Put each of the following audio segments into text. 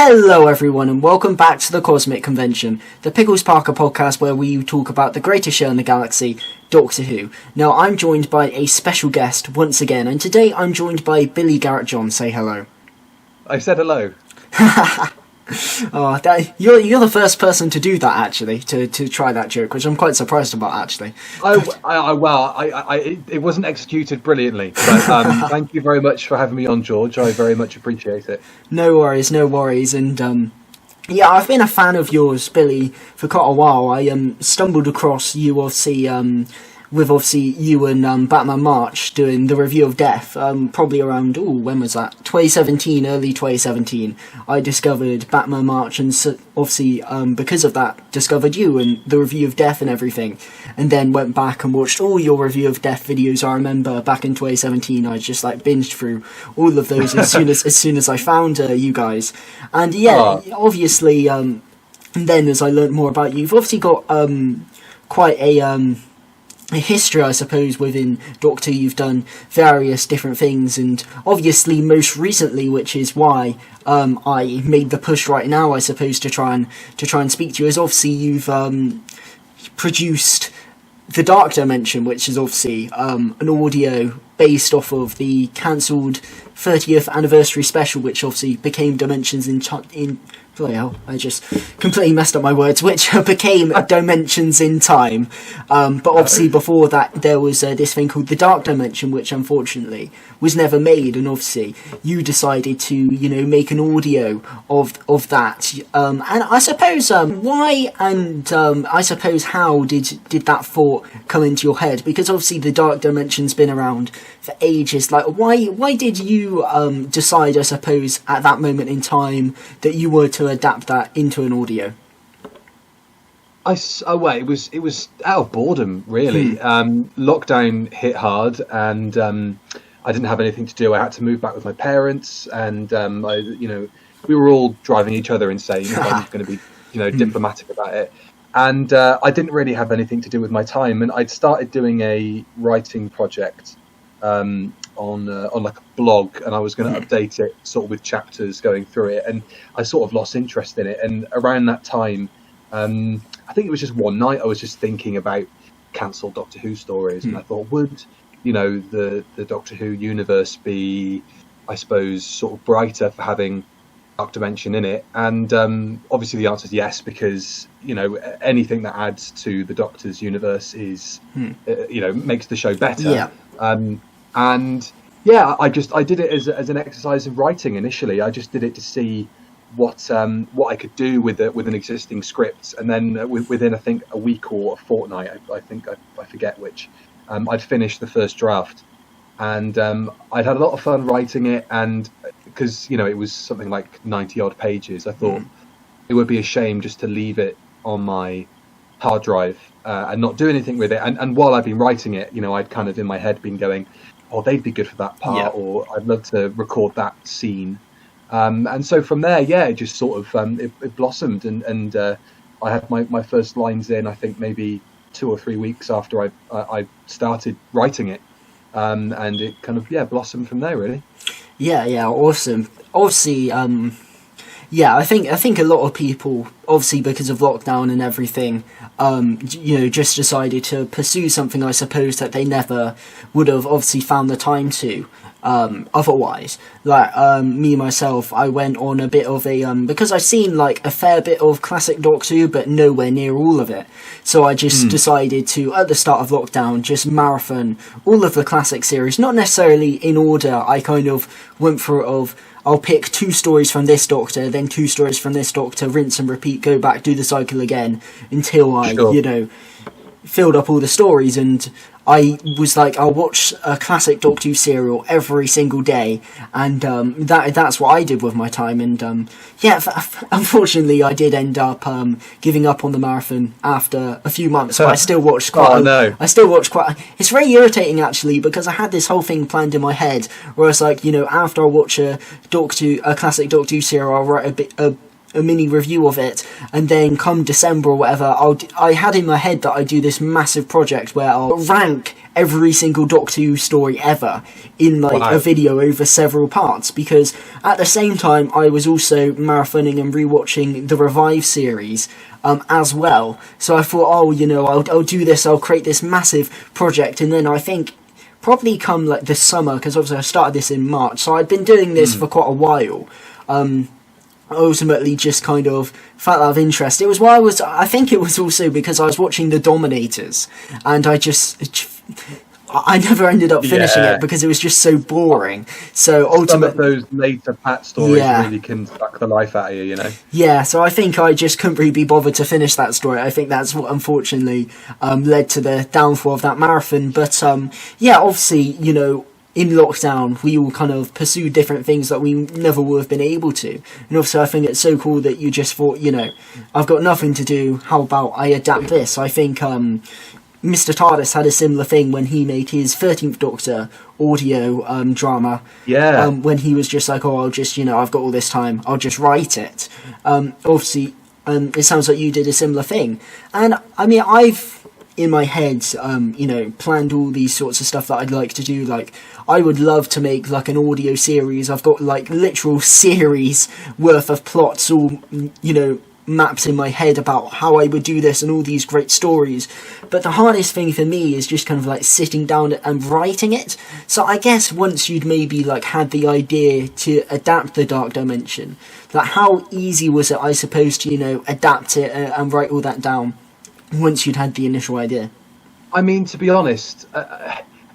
Hello everyone and welcome back to the Cosmic Convention, the Pickles Parker Podcast where we talk about the greatest show in the galaxy, Doctor Who. Now I'm joined by a special guest once again, and today I'm joined by Billy Garratt-John. Say hello. I said hello. You're the first person to do that, actually, to try that joke, which I'm quite surprised about, actually. It wasn't executed brilliantly, but thank you very much for having me on, George. I very much appreciate it. No worries, and I've been a fan of yours, Billy, for quite a while. I stumbled across you, obviously, you and Batman March doing the review of Death, probably around, when was that? 2017, early 2017. I discovered Batman March and obviously, because of that, discovered you and the review of Death and everything. And then went back and watched all your review of Death videos. I remember back in 2017, I just binged through all of those as soon as I found you guys. And obviously, and then as I learned more about you, you've obviously got quite a history, I suppose, within Doctor Who. You've done various different things, and obviously most recently, which is why I made the push right now, I suppose, to try and speak to you, is obviously you've produced The Dark Dimension, which is obviously an audio based off of the cancelled 30th anniversary special, which obviously became Dimensions in bloody hell, I just completely messed up my words, which became Dimensions in Time. But obviously before that there was this thing called The Dark Dimension, which unfortunately was never made, and obviously you decided to, make an audio of that. And I suppose why and I suppose how did that thought come into your head? Because obviously The Dark Dimension's been around for ages. Why did you decide, I suppose, at that moment in time that you were to adapt that into an audio? It was out of boredom, really. Lockdown hit hard, and I didn't have anything to do. I had to move back with my parents, and we were all driving each other insane. If I'm going to be, diplomatic about it. And I didn't really have anything to do with my time, and I'd started doing a writing project on like a blog, and I was going to update it sort of with chapters going through it, and I sort of lost interest in it. And around that time, I think it was just one night, I was just thinking about cancelled Doctor Who stories, and I thought, would the Doctor Who universe be, I suppose, sort of brighter for having Dark Dimension in it? And obviously the answer is yes, because anything that adds to the Doctor's universe is makes the show better. I did it as an exercise in writing initially. I just did it to see what I could do with an existing script, and then within I think a week or a fortnight, I forget which, I'd finished the first draft, and I'd had a lot of fun writing it. And because it was something like 90 odd pages, I thought it would be a shame just to leave it on my hard drive and not do anything with it. And while I've been writing it, I'd kind of in my head been going, oh, they'd be good for that part, or I'd love to record that scene. And so from there, it just sort of it blossomed, and I had my first lines in, I think maybe 2 or 3 weeks after I started writing it, and it kind of blossomed from there, really. Awesome. Obviously, I think a lot of people, obviously because of lockdown and everything, just decided to pursue something, I suppose, that they never would have obviously found the time to otherwise. Me myself, I went on a bit of a because I've seen a fair bit of classic Doctor Who, but nowhere near all of it. So I just decided to, at the start of lockdown, just marathon all of the classic series, not necessarily in order. I kind of went through I'll pick 2 stories from this Doctor, then 2 stories from this Doctor, rinse and repeat, go back, do the cycle again, until I, filled up all the stories. And I was like, I'll watch a classic Doctor Who serial every single day, and that's what I did with my time. And unfortunately, I did end up giving up on the marathon after a few months. But I still watched It's very irritating, actually, because I had this whole thing planned in my head, where I was like, after I watch a classic Doctor Who serial, I'll write a a mini review of it, and then come December or whatever, I had in my head that I'd do this massive project where I'll rank every single Doctor Who story ever in like a video over several parts, because at the same time I was also marathoning and rewatching the Revive series as well. So I thought, I'll do this, I'll create this massive project, and then I think probably come like this summer, because obviously I started this in March, so I'd been doing this for quite a while. Ultimately just kind of felt out of interest. It was why I think it was also because I was watching The Dominators, and I never ended up finishing it because it was just so boring. So ultimately, some of those later Pat stories really can suck the life out of you, you know. Yeah, so I think I just couldn't really be bothered to finish that story. I think that's what unfortunately led to the downfall of that marathon. But obviously, you know, in lockdown, we all kind of pursued different things that we never would have been able to. And also, I think it's so cool that you just thought, you know, I've got nothing to do, how about I adapt this? I think Mr. TARDIS had a similar thing when he made his 13th Doctor audio drama. Yeah. When he was just like, I'll just, you know, I've got all this time, I'll just write it. Obviously, it sounds like you did a similar thing. And, I mean, I've, in my head, you know, planned all these sorts of stuff that I'd like to do. Like, I would love to make, like, an audio series. I've got, like, literal series worth of plots all, you know, maps in my head about how I would do this and all these great stories. But the hardest thing for me is just kind of like sitting down and writing it. So I guess once you'd maybe like had the idea to adapt the Dark Dimension, like how easy was it, I suppose, to, you know, adapt it and write all that down once you'd had the initial idea? I mean, to be honest,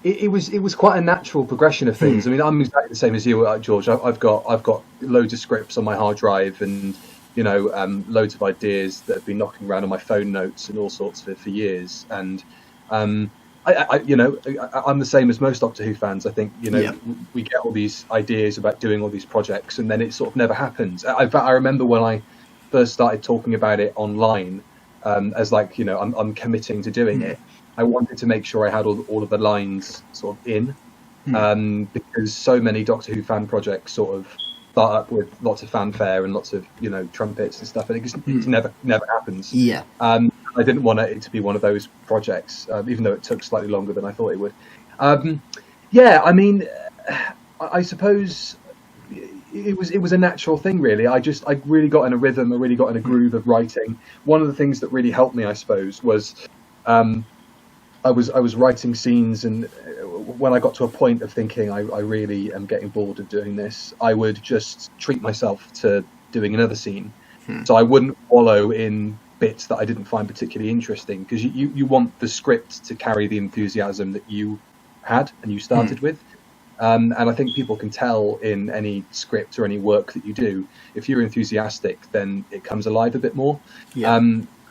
it was quite a natural progression of things. I mean, I'm exactly the same as you, George. I've got loads of scripts on my hard drive, and you know, loads of ideas that have been knocking around on my phone notes and all sorts of it for years. And I'm the same as most Doctor Who fans. I think, you know, we get all these ideas about doing all these projects, and then it sort of never happens. In fact, I remember when I first started talking about it online, as like, you know, I'm committing to doing it. I wanted to make sure I had all of the lines sort of in, because so many Doctor Who fan projects sort of start up with lots of fanfare and lots of, you know, trumpets and stuff, and it just never happens. I didn't want it to be one of those projects, even though it took slightly longer than I thought it would. I mean, I suppose it was a natural thing, really. I really got in a rhythm, I really got in a groove of writing. One of the things that really helped me, I suppose, was I was writing scenes, and when I got to a point of thinking I really am getting bored of doing this, I would just treat myself to doing another scene. So I wouldn't wallow in bits that I didn't find particularly interesting, because you want the script to carry the enthusiasm that you had and you started with. And I think people can tell in any script or any work that you do, if you're enthusiastic, then it comes alive a bit more.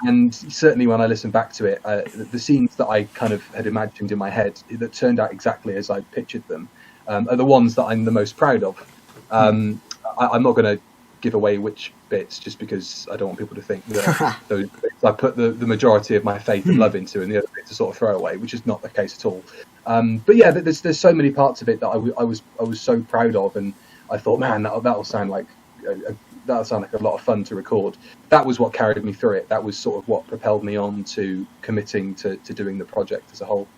And certainly when I listen back to it, the scenes that I kind of had imagined in my head that turned out exactly as I pictured them are the ones that I'm the most proud of. I'm not going to give away which bits, just because I don't want people to think that those bits I put the majority of my faith and love into, and the other bits are sort of throwaway, which is not the case at all. But yeah, there's so many parts of it that I was so proud of, and I thought, man, that'll sound like a lot of fun to record. That was what carried me through it. That was sort of what propelled me on to committing to doing the project as a whole.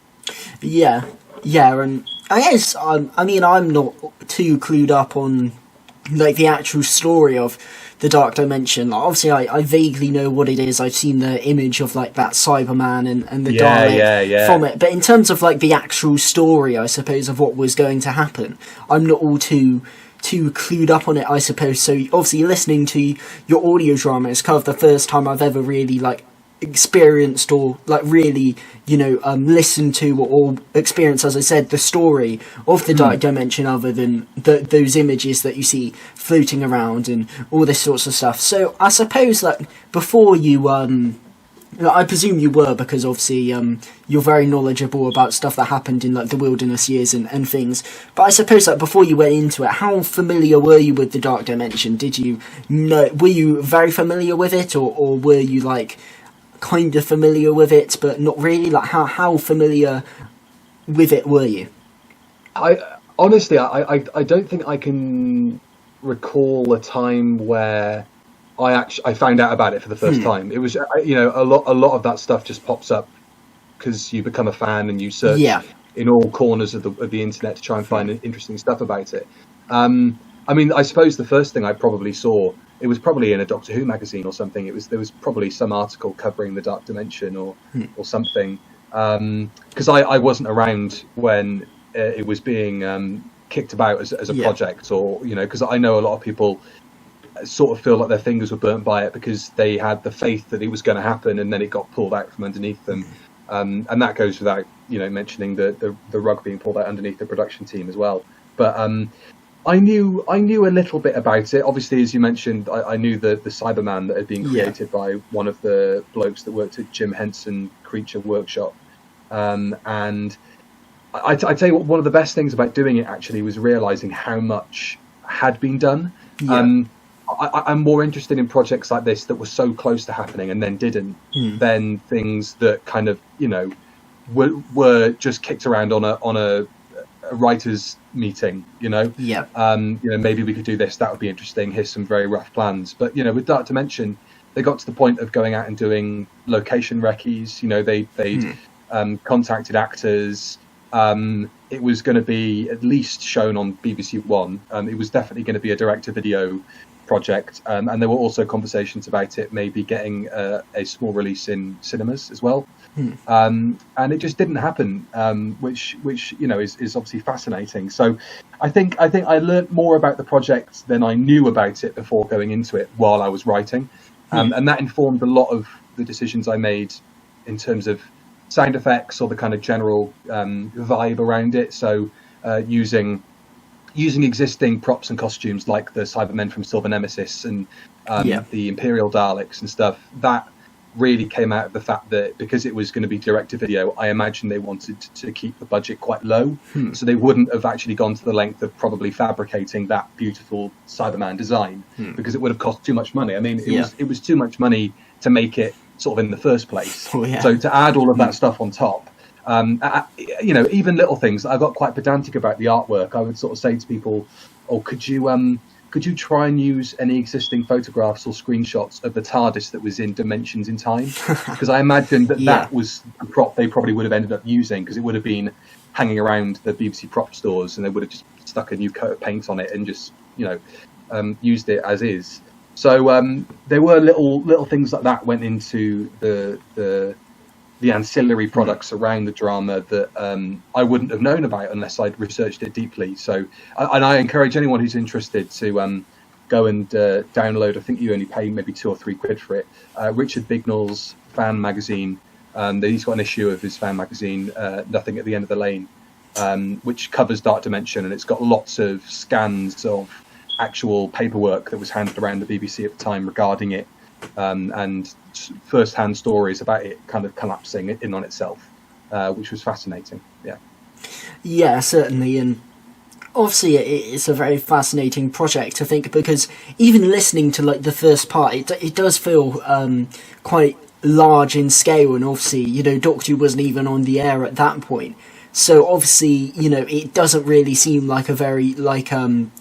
Yeah, and I guess I mean, I'm not too clued up on like the actual story of the Dark Dimension. Like, obviously, I vaguely know what it is. I've seen the image of like that Cyberman and the Dalek from it. But in terms of like the actual story, I suppose, of what was going to happen, I'm not all too clued up on it, I suppose. So obviously listening to your audio drama is kind of the first time I've ever really like experienced or like really, you know, listened to or experienced, as I said, the story of the Dark Dimension, other than those images that you see floating around and all this sorts of stuff. So I suppose like before you I presume you were, because obviously you're very knowledgeable about stuff that happened in like the wilderness years and things. But I suppose like before you went into it, how familiar were you with the Dark Dimension? Were you very familiar with it, or were you like kind of familiar with it but not really? Like how familiar with it were you? I honestly don't think I can recall a time where I found out about it for the first time. It was a lot of that stuff just pops up because you become a fan and you search in all corners of the internet to try and find interesting stuff about it. I mean, I suppose the first thing I probably saw, it was probably in a Doctor Who magazine or something. There was probably some article covering the Dark Dimension or something. Because I wasn't around when it was being kicked about as a project, or because I know a lot of people sort of feel like their fingers were burnt by it because they had the faith that it was going to happen, and then it got pulled out from underneath them. And that goes without mentioning the rug being pulled out underneath the production team as well. But I knew a little bit about it. Obviously, as you mentioned, I knew the Cyberman that had been created by one of the blokes that worked at Jim Henson Creature Workshop. And I tell you what, one of the best things about doing it actually was realising how much had been done. I'm more interested in projects like this that were so close to happening and then didn't, than things that kind of were just kicked around on a writers' meeting. Maybe we could do this. That would be interesting. Here's some very rough plans. But with Dark Dimension, they got to the point of going out and doing location recce's. They contacted actors. It was going to be at least shown on BBC One. It was definitely going to be a direct-to-video project, and there were also conversations about it maybe getting a small release in cinemas as well. And it just didn't happen, which is obviously fascinating. So I think I learned more about the project than I knew about it before going into it while I was writing, and that informed a lot of the decisions I made in terms of sound effects or the kind of general vibe around it. So using existing props and costumes like the Cybermen from Silver Nemesis and the Imperial Daleks and stuff, that really came out of the fact that because it was going to be direct to video, I imagine they wanted to keep the budget quite low. So they wouldn't have actually gone to the length of probably fabricating that beautiful Cyberman design because it would have cost too much money. I mean, it was too much money to make it sort of in the first place. So to add all of that stuff on top, even little things, I got quite pedantic about the artwork. I would sort of say to people, could you try and use any existing photographs or screenshots of the TARDIS that was in Dimensions in Time? Because I imagine that was a prop they probably would have ended up using, because it would have been hanging around the BBC prop stores and they would have just stuck a new coat of paint on it and just used it as is. So there were little things like that went into the ancillary products around the drama that I wouldn't have known about unless I'd researched it deeply. So, and I encourage anyone who's interested to go and download. I think you only pay maybe £2 or £3 for it. Richard Bignell's fan magazine. He's got an issue of his fan magazine, Nothing at the End of the Lane, which covers Dark Dimension, and it's got lots of scans of actual paperwork that was handed around the BBC at the time regarding it, and first-hand stories about it kind of collapsing in on itself, which was fascinating. Yeah, certainly. And obviously it's a very fascinating project, I think, because even listening to like the first part, it does feel quite large in scale, and obviously Doctor Who wasn't even on the air at that point. So obviously, it doesn't really seem like a very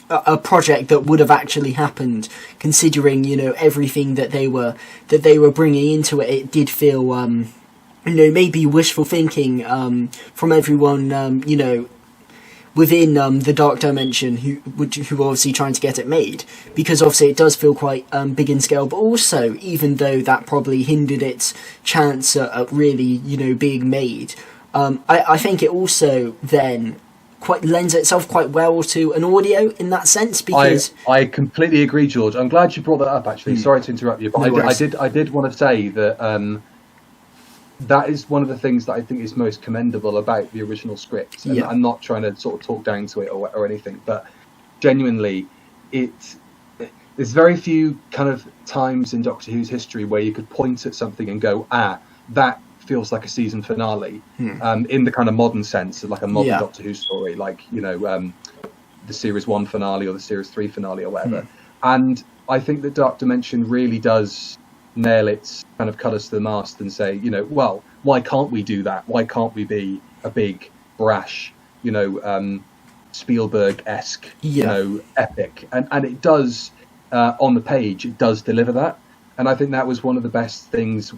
a project that would have actually happened, considering everything that they were bringing into it. It did feel maybe wishful thinking from everyone within the Dark Dimension who were obviously trying to get it made, because obviously it does feel quite big in scale. But also, even though that probably hindered its chance at really being made. I think it also then quite lends itself quite well to an audio in that sense, because I completely agree, George. I'm glad you brought that up. Actually, sorry to interrupt you, but I did want to say that that is one of the things that I think is most commendable about the original script. And I'm not trying to sort of talk down to it or anything, but genuinely, there's very few kind of times in Doctor Who's history where you could point at something and go, that feels like a season finale, in the kind of modern sense of like a modern Doctor Who story, like the Series 1 finale or the Series 3 finale or whatever. And I think that Dark Dimension really does nail its kind of colours to the mast and say, well, why can't we do that? Why can't we be a big, brash, Spielberg-esque, epic? And it does on the page, it does deliver that. And I think that was one of the best things.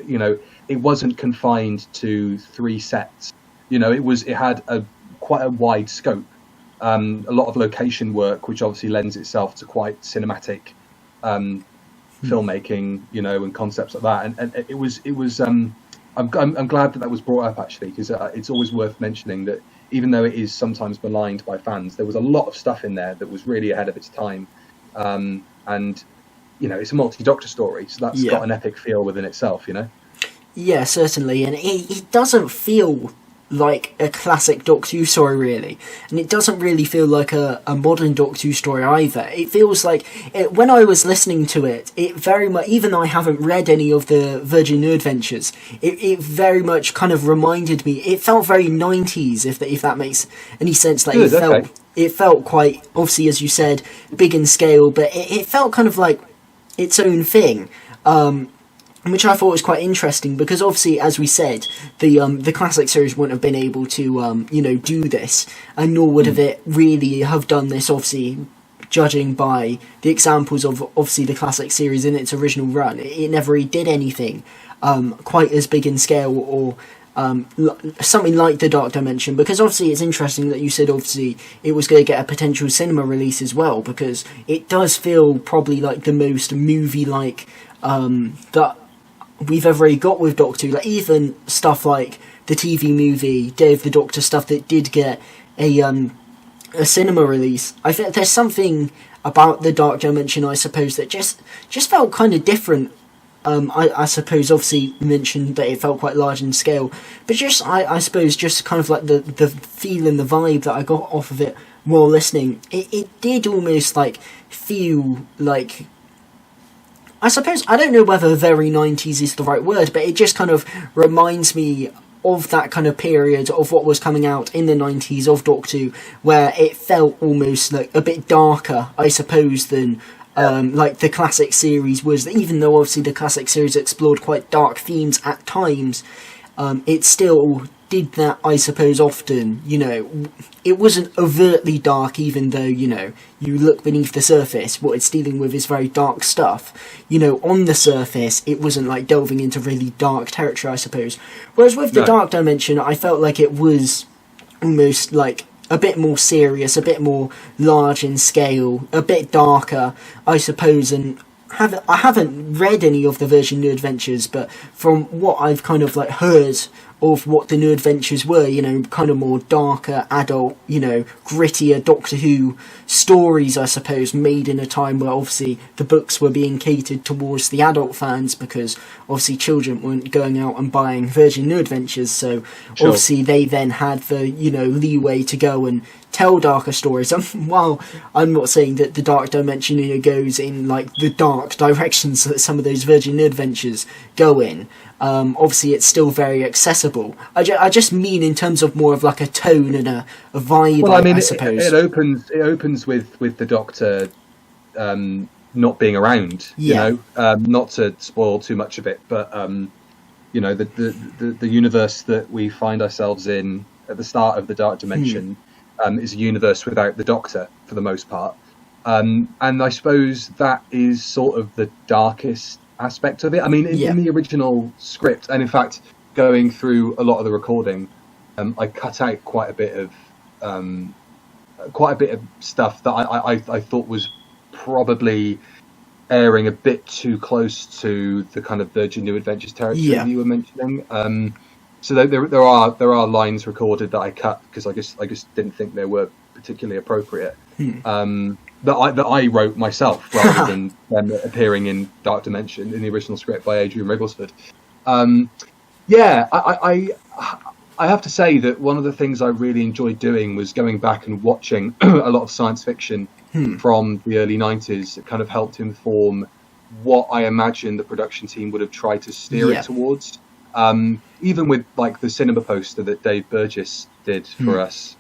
You know, it wasn't confined to 3 sets. You know, it had quite a wide scope. A lot of location work, which obviously lends itself to quite cinematic filmmaking, you know, and concepts like that. And it was. I'm glad that was brought up, actually, because it's always worth mentioning that even though it is sometimes maligned by fans, there was a lot of stuff in there that was really ahead of its time. And you know, it's a multi-Doctor story, so that's got an epic feel within itself, you know. Yeah, certainly, and it doesn't feel like a classic Doctor Who story, really, and it doesn't really feel like a modern Doctor Who story either. It feels like, when I was listening to it, it very much, even though I haven't read any of the Virgin New Adventures, it very much kind of reminded me, it felt very 90s, if that makes any sense. Like, it felt quite, obviously, as you said, big in scale, but it felt kind of like its own thing, which I thought was quite interesting, because obviously, as we said, the classic series wouldn't have been able to do this, and nor would have it really have done this, obviously, judging by the examples of obviously the classic series in its original run. It never really did anything quite as big in scale, or something like the Dark Dimension, because obviously it's interesting that you said obviously it was going to get a potential cinema release as well, because it does feel probably like the most movie-like that we've ever really got with Doctor Who. Like, even stuff like the TV movie Day of the Doctor, stuff that did get a cinema release, I think there's something about the Dark Dimension, I suppose, that just felt kind of different. I suppose, obviously, you mentioned that it felt quite large in scale, but just, I suppose, just kind of like the feel and the vibe that I got off of it while listening, it did almost, like, feel like, I suppose, I don't know whether very 90s is the right word, but it just kind of reminds me of that kind of period of what was coming out in the 90s of Doctor Who, where it felt almost like a bit darker, I suppose, than like the classic series was. Even though obviously the classic series explored quite dark themes at times, it still did that, I suppose, often. You know, it wasn't overtly dark, even though, you know, you look beneath the surface, what it's dealing with is very dark stuff. You know, on the surface, it wasn't like delving into really dark territory, I suppose. Whereas with the Dark Dimension, I felt like it was almost like a bit more serious, a bit more large in scale, a bit darker, I suppose. And I haven't read any of the Virgin New Adventures, but from what I've kind of like heard of what the New Adventures were, you know, kind of more darker, adult, you know, grittier Doctor Who stories, I suppose, made in a time where obviously the books were being catered towards the adult fans, because obviously children weren't going out and buying Virgin New Adventures, so obviously they then had the, you know, leeway to go and tell darker stories. While I'm not saying that the Dark Dimension, you know, goes in like the dark directions that some of those Virgin New Adventures go in, obviously it's still very accessible. I just mean in terms of more of like a tone and a vibe. Well, I mean, I suppose it opens with the Doctor not being around. You know, not to spoil too much of it, but you know, the universe that we find ourselves in at the start of the Dark Dimension is a universe without the Doctor for the most part, and I suppose that is sort of the darkest aspect of it. I mean, in the original script, and in fact, going through a lot of the recording, I cut out quite a bit of stuff that I thought was probably airing a bit too close to the kind of Virgin New Adventures territory you were mentioning. So there are lines recorded that I cut because I just didn't think they were particularly appropriate. That I wrote myself rather than them appearing in Dark Dimension in the original script by Adrian Rigglesford. I have to say that one of the things I really enjoyed doing was going back and watching a lot of science fiction from the early 90s. It kind of helped inform what I imagine the production team would have tried to steer it towards. Even with like the cinema poster that Dave Burgess did for us,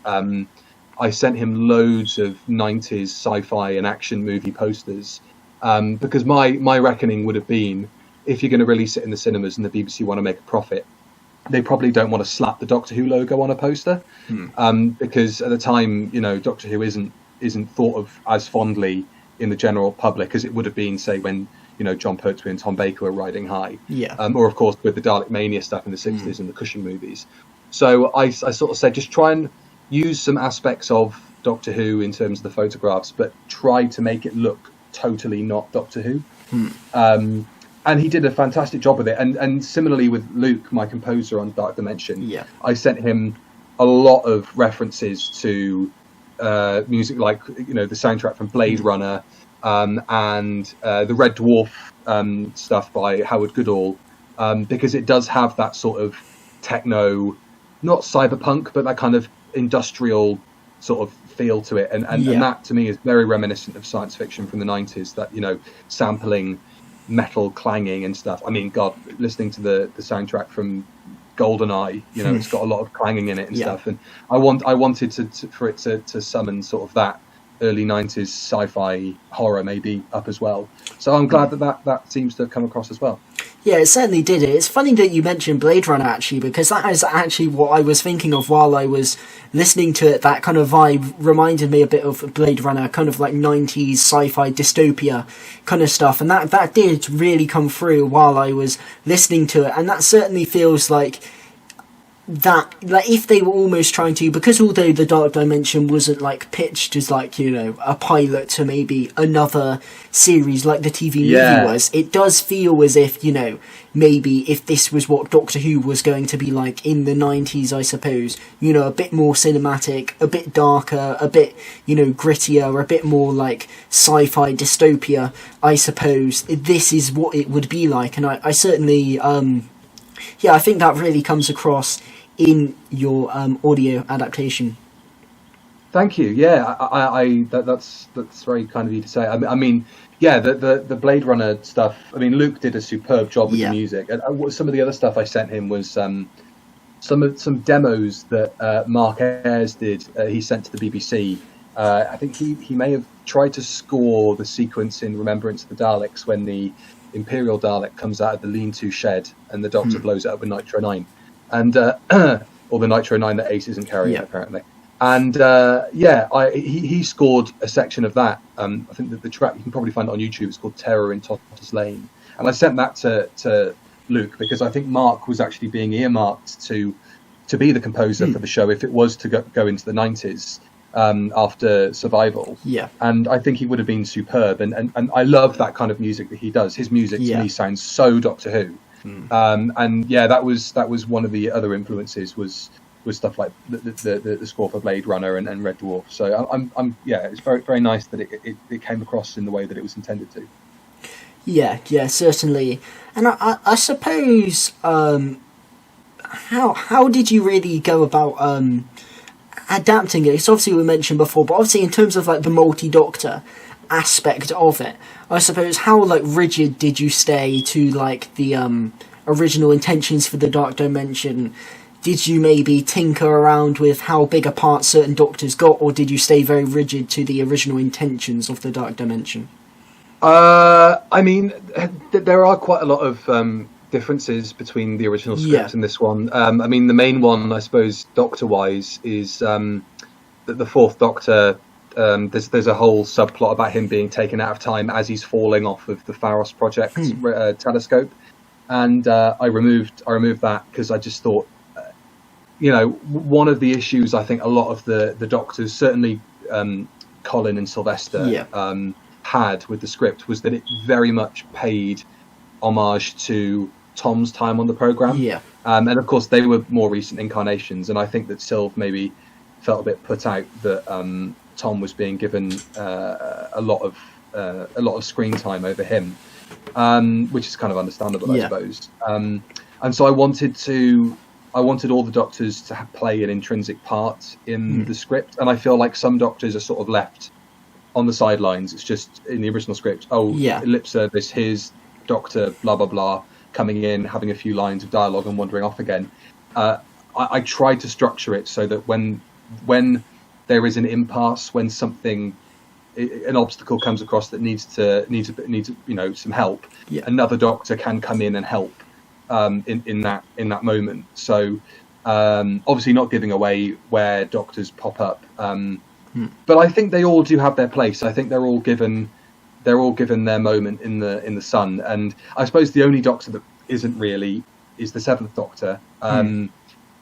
I sent him loads of 90s sci-fi and action movie posters, because my reckoning would have been, if you're going to release it in the cinemas and the BBC want to make a profit, they probably don't want to slap the Doctor Who logo on a poster, because at the time, you know, Doctor Who isn't thought of as fondly in the general public as it would have been, say, when John Pertwee and Tom Baker were riding high. Yeah. Or of course with the Dalek Mania stuff in the 60s and the Cushing movies. So I sort of said, just try and use some aspects of Doctor Who in terms of the photographs, but try to make it look totally not Doctor Who. And he did a fantastic job with it. And similarly with Luke, my composer on Dark Dimension, I sent him a lot of references to music like the soundtrack from Blade Runner and the Red Dwarf stuff by Howard Goodall, because it does have that sort of techno, not cyberpunk, but that kind of industrial sort of feel to it. And that to me is very reminiscent of science fiction from the 90s, that, sampling metal clanging and stuff. I mean, God, listening to the soundtrack from GoldenEye, it's got a lot of clanging in it and stuff. And I wanted for it to summon sort of that early 90s sci-fi horror maybe up as well. So I'm glad that seems to have come across as well. Yeah, it certainly did. It's funny that you mentioned Blade Runner, actually, because that is actually what I was thinking of while I was listening to it. That kind of vibe reminded me a bit of Blade Runner, kind of like 90s sci-fi dystopia kind of stuff. And that did really come through while I was listening to it. And that certainly feels like that, like, if they were almost trying to, because although the Dark Dimension wasn't like pitched as like a pilot to maybe another series like the TV movie was, it does feel as if maybe if this was what Doctor Who was going to be like in the 90s, I suppose, a bit more cinematic, a bit darker, a bit grittier, a bit more like sci-fi dystopia, I suppose this is what it would be like. And I certainly I think that really comes across in your audio adaptation. Thank you. Yeah, that's very kind of you to say. I mean, the Blade Runner stuff. I mean, Luke did a superb job with the music. And some of the other stuff I sent him was some demos that Mark Ayres did. He sent to the BBC. I think he may have tried to score the sequence in Remembrance of the Daleks when the Imperial Dalek comes out of the lean-to shed and the Doctor blows it up with Nitro 9, and or the Nitro 9 that Ace isn't carrying apparently. And he scored a section of that. I think that the track, you can probably find it on YouTube, it's called Terror in Totter's Lane. And I sent that to Luke because I think Mark was actually being earmarked to be the composer for the show if it was to go into the 90s. After Survival, and I think he would have been superb, and I love that kind of music that he does. His music to me sounds so Doctor Who, and that was one of the other influences was stuff like the score for Blade Runner and Red Dwarf. So it's very very nice that it came across in the way that it was intended to. Yeah, certainly, and I suppose how did you really go about adapting it? It's obviously we mentioned before, but obviously in terms of like the multi-Doctor aspect of it, I suppose how like rigid did you stay to like the original intentions for the Dark Dimension? Did you maybe tinker around with how big a part certain Doctors got, or did you stay very rigid to the original intentions of the Dark Dimension? I mean, there are quite a lot of differences between the original script and this one. I mean, the main one, I suppose, Doctor-wise, is that the Fourth Doctor. There's a whole subplot about him being taken out of time as he's falling off of the Pharos Project telescope, and I removed that because I just thought, one of the issues I think a lot of the Doctors, certainly Colin and Sylvester, had with the script was that it very much paid homage to Tom's time on the programme. And of course they were more recent incarnations, and I think that Sylv maybe felt a bit put out that Tom was being given a lot of screen time over him, which is kind of understandable, I suppose. And so I wanted all the Doctors to play an intrinsic part in the script, and I feel like some Doctors are sort of left on the sidelines. It's just in the original script, lip service, here's Doctor blah blah blah coming in, having a few lines of dialogue and wandering off again. I tried to structure it so that when there is an impasse, when an obstacle comes across that needs some help, another Doctor can come in and help in that moment. So obviously not giving away where Doctors pop up, but I think they all do have their place. I think they're all given they're all given their moment in the sun. And I suppose the only Doctor that isn't really is the Seventh Doctor,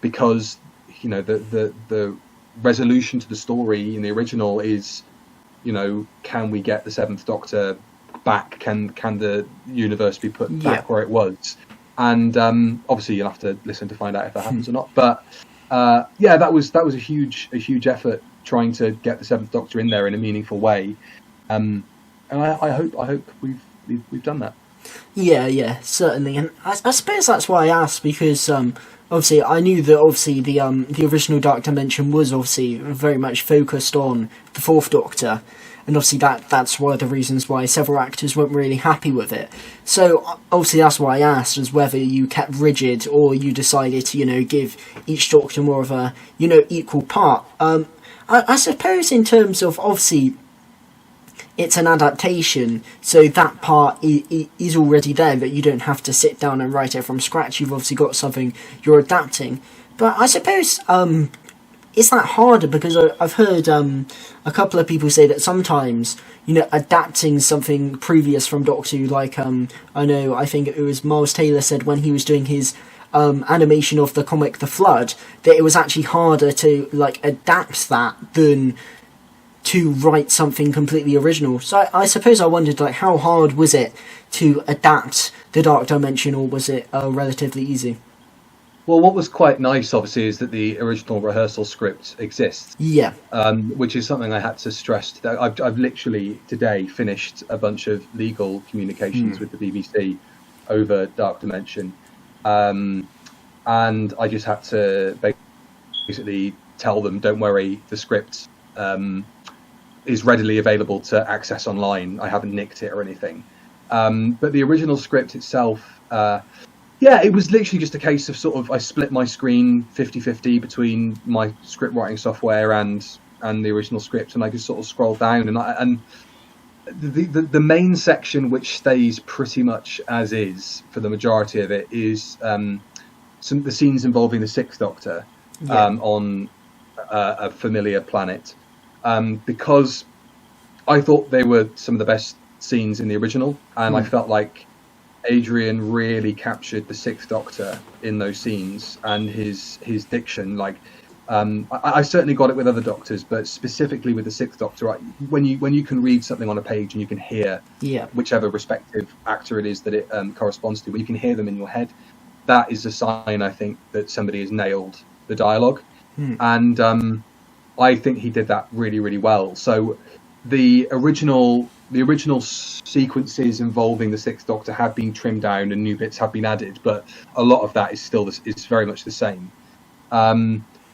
because the resolution to the story in the original is, can we get the Seventh Doctor back? Can the universe be put back where it was? And obviously you'll have to listen to find out if that happens or not. But that was a huge effort trying to get the Seventh Doctor in there in a meaningful way. And I hope we've done that. Yeah, certainly. And I suppose that's why I asked, because obviously I knew that obviously the original Dark Dimension was obviously very much focused on the Fourth Doctor, and obviously that's one of the reasons why several actors weren't really happy with it. So obviously that's why I asked, was whether you kept rigid or you decided to give each Doctor more of a equal part. I suppose in terms of, obviously it's an adaptation, so that part is already there, that you don't have to sit down and write it from scratch. You've obviously got something you're adapting. But I suppose, is that harder? Because I've heard a couple of people say that sometimes, adapting something previous from Doctor Who, like, I think it was Miles Taylor said when he was doing his animation of the comic The Flood, that it was actually harder to, adapt that than to write something completely original. So I suppose I wondered, how hard was it to adapt the Dark Dimension, or was it relatively easy? Well, what was quite nice, obviously, is that the original rehearsal script exists. Yeah. Which is something I had to stress. I've literally today finished a bunch of legal communications with the BBC over Dark Dimension, and I just had to basically tell them, don't worry, the script is readily available to access online. I haven't nicked it or anything. But the original script itself, it was literally just a case of I split my screen 50-50 between my script writing software and the original script, and I just sort of scroll down, and the main section, which stays pretty much as is for the majority of it, is the scenes involving the Sixth Doctor on a familiar planet, because I thought they were some of the best scenes in the original, and I felt like Adrian really captured the Sixth Doctor in those scenes, and his diction. I certainly got it with other Doctors, but specifically with the Sixth Doctor, when you can read something on a page and you can hear whichever respective actor it is that it corresponds to, when you can hear them in your head, that is a sign, I think, that somebody has nailed the dialogue. And I think he did that really, really well. So the original sequences involving the Sixth Doctor have been trimmed down and new bits have been added, but a lot of that is still is very much the same.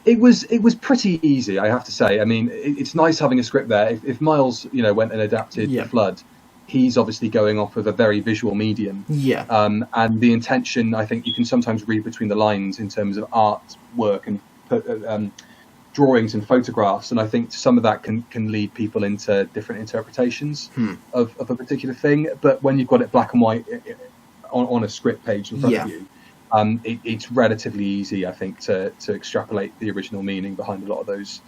It was pretty easy, I have to say. I mean, it's nice having a script there. If Miles, went and adapted The Flood, he's obviously going off of a very visual medium. And the intention, I think, you can sometimes read between the lines in terms of artwork and drawings and photographs, and I think some of that can lead people into different interpretations of a particular thing. But when you've got it black and white on a script page in front of you, it's relatively easy, I think, to extrapolate the original meaning behind a lot of those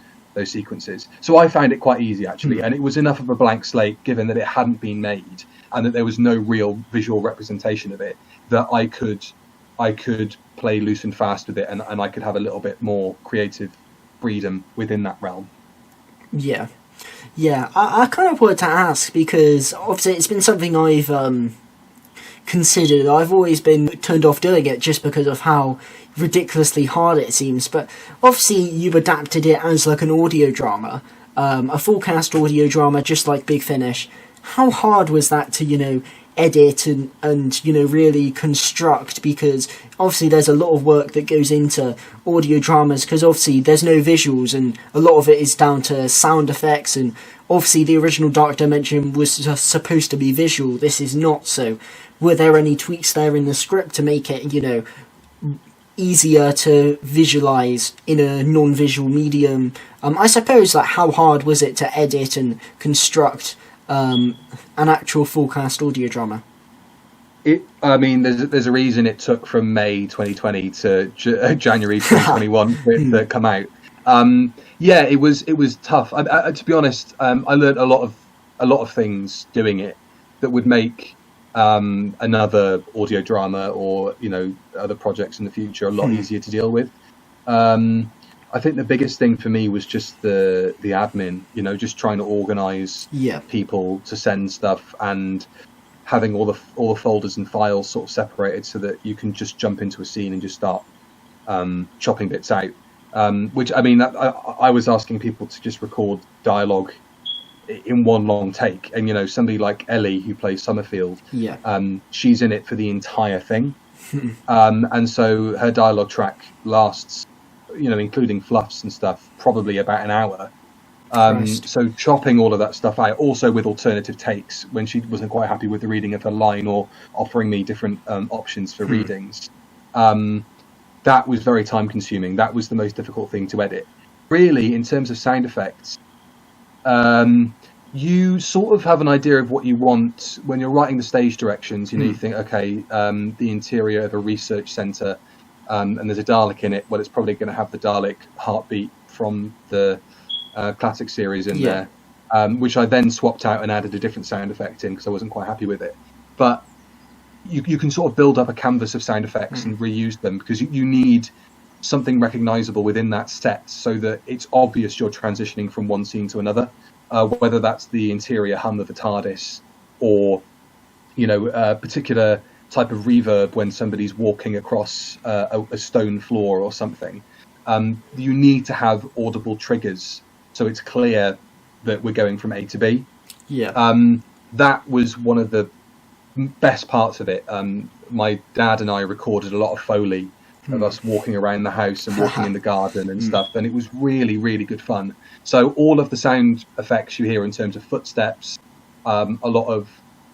sequences. So I found it quite easy, actually, and it was enough of a blank slate, given that it hadn't been made and that there was no real visual representation of it, that I could play loose and fast with it, and I could have a little bit more creative freedom within that realm. I kind of wanted to ask, because obviously it's been something I've considered. I've always been turned off doing it just because of how ridiculously hard it seems, but obviously you adapted it as an audio drama, a full cast audio drama, just like Big Finish. How hard was that to edit and really construct? Because obviously there's a lot of work that goes into audio dramas, because obviously there's no visuals, and a lot of it is down to sound effects, and obviously the original Dark Dimension was supposed to be visual. This is not. So were there any tweaks there in the script to make it easier to visualize in a non-visual medium? I suppose how hard was it to edit and construct an actual full cast audio drama? There's a reason it took from May 2020 to January 2021 for it to come out. It was tough. To be honest, I learned a lot of things doing it. that would make another audio drama or other projects in the future a lot easier to deal with. I think the biggest thing for me was just the admin, just trying to organize people to send stuff and having all the folders and files sort of separated so that you can just jump into a scene and just start chopping bits out. Which, I mean, I was asking people to just record dialogue in one long take, and somebody like Ellie, who plays Summerfield, she's in it for the entire thing, and so her dialogue track lasts, including fluffs and stuff, probably about an hour. So chopping all of that stuff out, also with alternative takes when she wasn't quite happy with the reading of her line or offering me different options for readings. That was very time consuming. That was the most difficult thing to edit. Really, in terms of sound effects, you sort of have an idea of what you want when you're writing the stage directions. You think, okay, the interior of a research centre, and there's a Dalek in it. Well, it's probably going to have the Dalek heartbeat from the classic series in there, which I then swapped out and added a different sound effect in because I wasn't quite happy with it. But you can sort of build up a canvas of sound effects and reuse them because you need something recognisable within that set so that it's obvious you're transitioning from one scene to another, whether that's the interior hum of the TARDIS or a particular type of reverb when somebody's walking across a stone floor or something. You need to have audible triggers so it's clear that we're going from A to B. That was one of the best parts of it. My dad and I recorded a lot of Foley of us walking around the house and walking in the garden and stuff, and it was really, really good fun. So all of the sound effects you hear in terms of footsteps, a lot of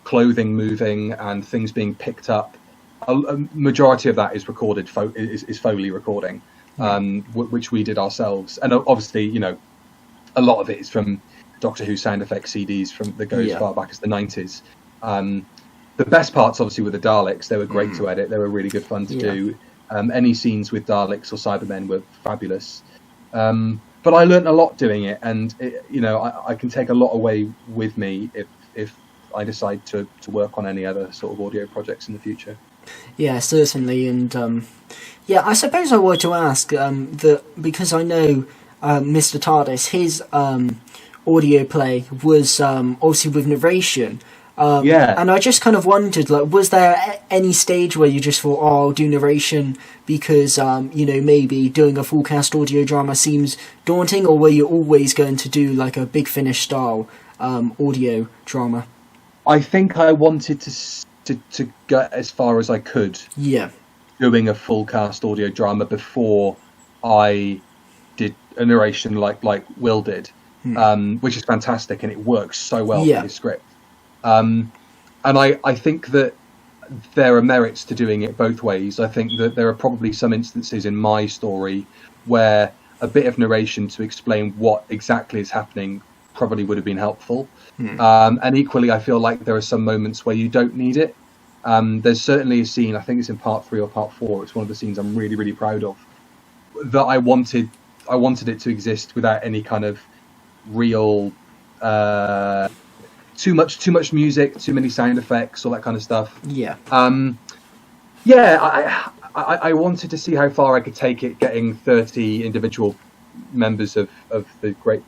clothing moving and things being picked up, a majority of that is recorded is Foley recording, which we did ourselves. And obviously, a lot of it is from Doctor Who sound effects CDs that go as far back as the 90s. The best parts, obviously, were the Daleks. They were great to edit. They were really good fun to do. Any scenes with Daleks or Cybermen were fabulous. But I learnt a lot doing it, and I can take a lot away with me if I decide to work on any other sort of audio projects in the future. Yeah, certainly. And I suppose I wanted to ask that because I know Mr. TARDIS, his audio play was obviously with narration. And I just kind of wondered, was there any stage where you just thought, I'll do narration because, maybe doing a full cast audio drama seems daunting, or were you always going to do a Big Finish style audio drama? I think I wanted to get as far as I could. Doing a full cast audio drama before I did a narration like Will did, which is fantastic, and it works so well for his script. And I think that there are merits to doing it both ways. I think that there are probably some instances in my story where a bit of narration to explain what exactly is happening probably would have been helpful. And equally, I feel like there are some moments where you don't need it. There's certainly a scene, I think it's in part 3 or part 4, it's one of the scenes I'm really, really proud of, that I wanted it to exist without any kind of real too much music, too many sound effects, all that kind of stuff. I wanted to see how far I could take it, getting 30 individual members of the great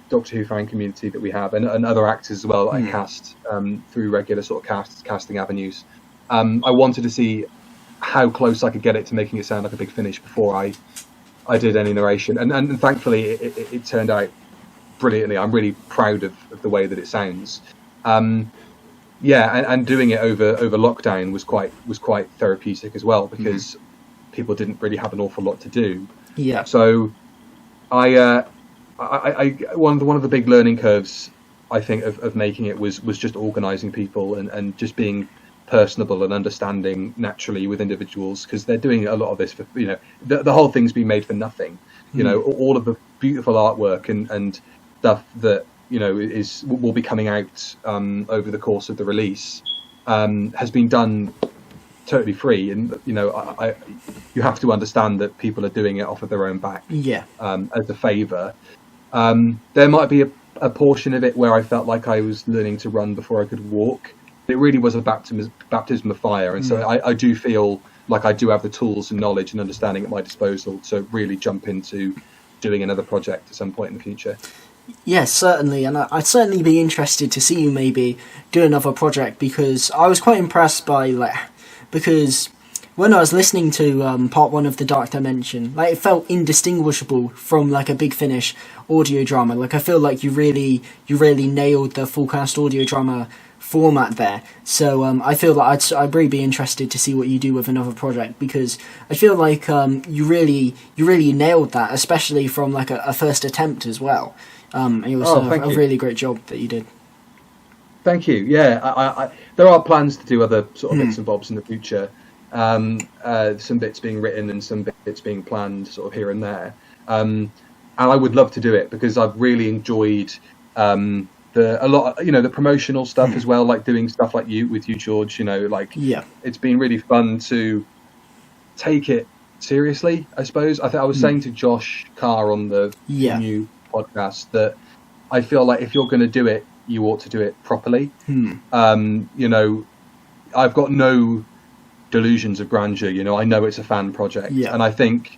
Doctor Who fan community that we have, and other actors as well that I cast through regular sort of casting avenues. I wanted to see how close I could get it to making it sound like a Big Finish before I did any narration, and thankfully it turned out brilliantly. I'm really proud of the way that it sounds. And doing it over lockdown was quite therapeutic as well, because people didn't really have an awful lot to do. So I one of the big learning curves, I think, of making it was just organising people and just being personable and understanding naturally with individuals, because they're doing a lot of this for, the whole thing's been made for nothing. All of the beautiful artwork and stuff that will be coming out over the course of the release has been done totally free, and you have to understand that people are doing it off of their own back as a favour. There might be a portion of it where I felt like I was learning to run before I could walk, It really was a baptism of fire, and so I do feel like I do have the tools and knowledge and understanding at my disposal to really jump into doing another project at some point in the future. Yes, certainly, and I'd certainly be interested to see you maybe do another project, because I was quite impressed by because when I was listening to part 1 of the Dark Dimension, it felt indistinguishable from a Big Finish audio drama. I feel like you really nailed the full cast audio drama format there. So I feel that I'd really be interested to see what you do with another project, because I feel like you really nailed that, especially from a first attempt as well. It was a really great job that you did. Thank you. Yeah, I there are plans to do other sort of bits and bobs in the future. Some bits being written and some bits being planned sort of here and there. And I would love to do it, because I've really enjoyed the promotional stuff as well, like doing stuff with you, George. It's been really fun to take it seriously, I suppose. I think I was saying to Josh Carr on the new podcast that I feel like if you're going to do it, you ought to do it properly. I've got no delusions of grandeur. I know it's a fan project, and I think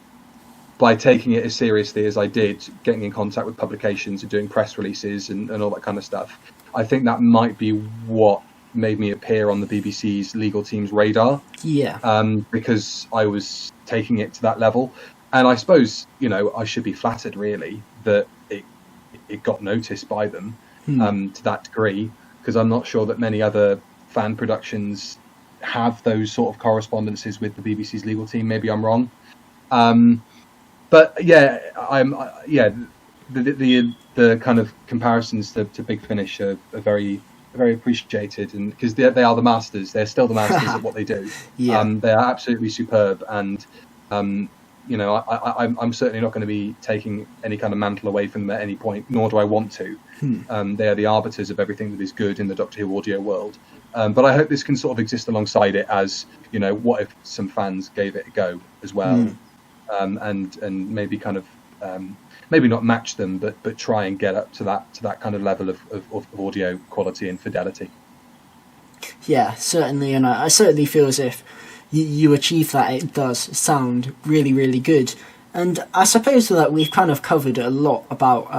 by taking it as seriously as I did, getting in contact with publications and doing press releases and all that kind of stuff, I think that might be what made me appear on the BBC's legal team's radar. Because I was taking it to that level, and I suppose I should be flattered really that it got noticed by them to that degree, because I'm not sure that many other fan productions have those sort of correspondences with the BBC's legal team. Maybe I'm wrong, but the kind of comparisons to Big Finish are very, very appreciated, and because they are the masters. They're still the masters at what they do. They are absolutely superb, and I'm certainly not going to be taking any kind of mantle away from them at any point, nor do I want to. They are the arbiters of everything that is good in the Doctor Who audio world. But I hope this can sort of exist alongside it as, what if some fans gave it a go as well, and maybe kind of maybe not match them, but try and get up to that kind of level of audio quality and fidelity. Yeah, certainly, and I certainly feel as if you achieve that. It does sound really, really good. And I suppose that we've kind of covered a lot about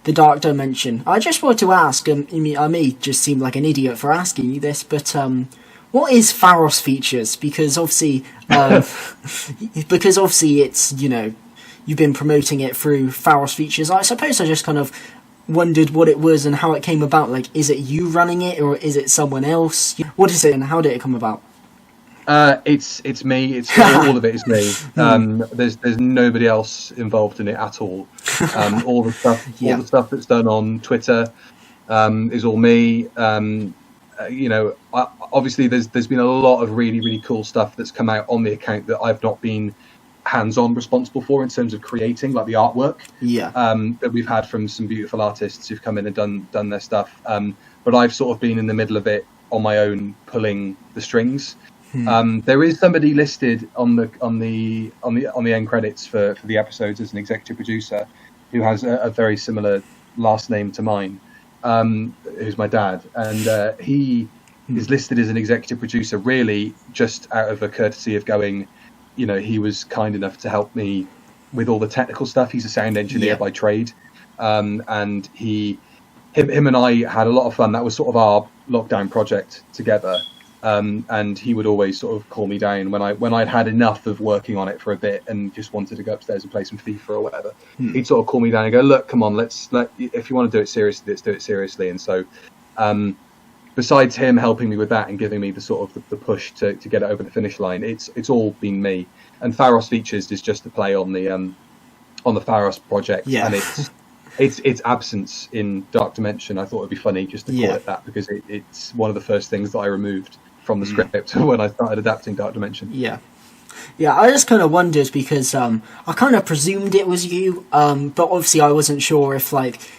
the Dark Dimension. I just wanted to ask, I may just seem like an idiot for asking you this, but what is Pharos Features? Because obviously it's, you've been promoting it through Pharos Features. I suppose I just kind of wondered what it was and how it came about. Is it you running it, or is it someone else? What is it, and how did it come about? It's me. It's all of it is me. There's nobody else involved in it at all. All the stuff that's done on Twitter is all me. Obviously there's been a lot of really, really cool stuff that's come out on the account that I've not been hands-on responsible for in terms of creating, like the artwork. That we've had from some beautiful artists who've come in and done their stuff. But I've sort of been in the middle of it on my own, pulling the strings. There is somebody listed on the end credits for the episodes as an executive producer who has a very similar last name to mine, who's my dad, and he is listed as an executive producer really just out of a courtesy of going, he was kind enough to help me with all the technical stuff. He's a sound engineer by trade, and him and I had a lot of fun. That was sort of our lockdown project together. And he would always sort of call me down when I'd had enough of working on it for a bit and just wanted to go upstairs and play some FIFA or whatever. He'd sort of call me down and go, look, come on, if you want to do it seriously, let's do it seriously. And so, besides him helping me with that and giving me the sort of the push to get it over the finish line, it's all been me. And Pharos Features is just a play on the Pharos project, and its absence in Dark Dimension. I thought it'd be funny just to call it that, because it's one of the first things that I removed from the script when I started adapting Dark Dimension. I just kind of wondered, because I kind of presumed it was you, but obviously I wasn't sure if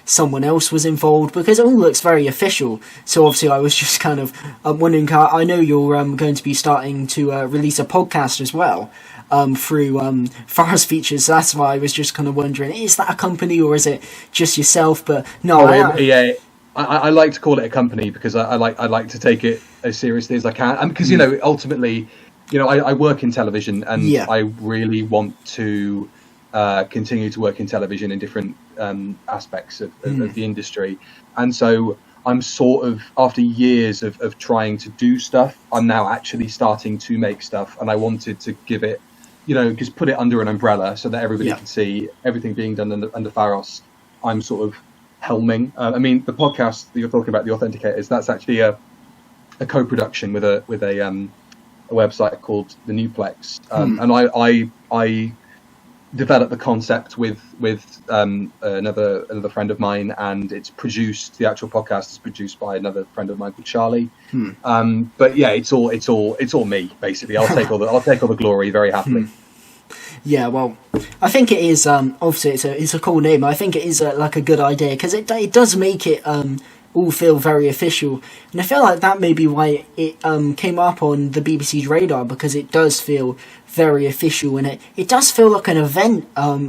someone else was involved, because it all looks very official. So obviously I was just kind of wondering. I know you're going to be starting to release a podcast as well through Pharos Features. So that's why I was just kind of wondering, is that a company or is it just yourself? But no, I like to call it a company because I like to take it as seriously as I can, and because ultimately, I work in television, and I really want to continue to work in television in different aspects of the industry, and so I'm sort of, after years of trying to do stuff, I'm now actually starting to make stuff, and I wanted to give it, just put it under an umbrella so that everybody can see everything being done under Pharos. I'm sort of helming. I mean, the podcast that you're talking about, The Authenticators, that's actually a co-production with a website called The Newplex, and I developed the concept with another friend of mine, and it's produced. The actual podcast is produced by another friend of mine called Charlie. But yeah, it's all me basically. I'll take all the glory very happily. Yeah, well, I think it is. Obviously, it's a cool name. I think it is like a good idea because it does make it all feel very official, and I feel like that may be why it came up on the BBC's radar, because it does feel very official, and it does feel like an event,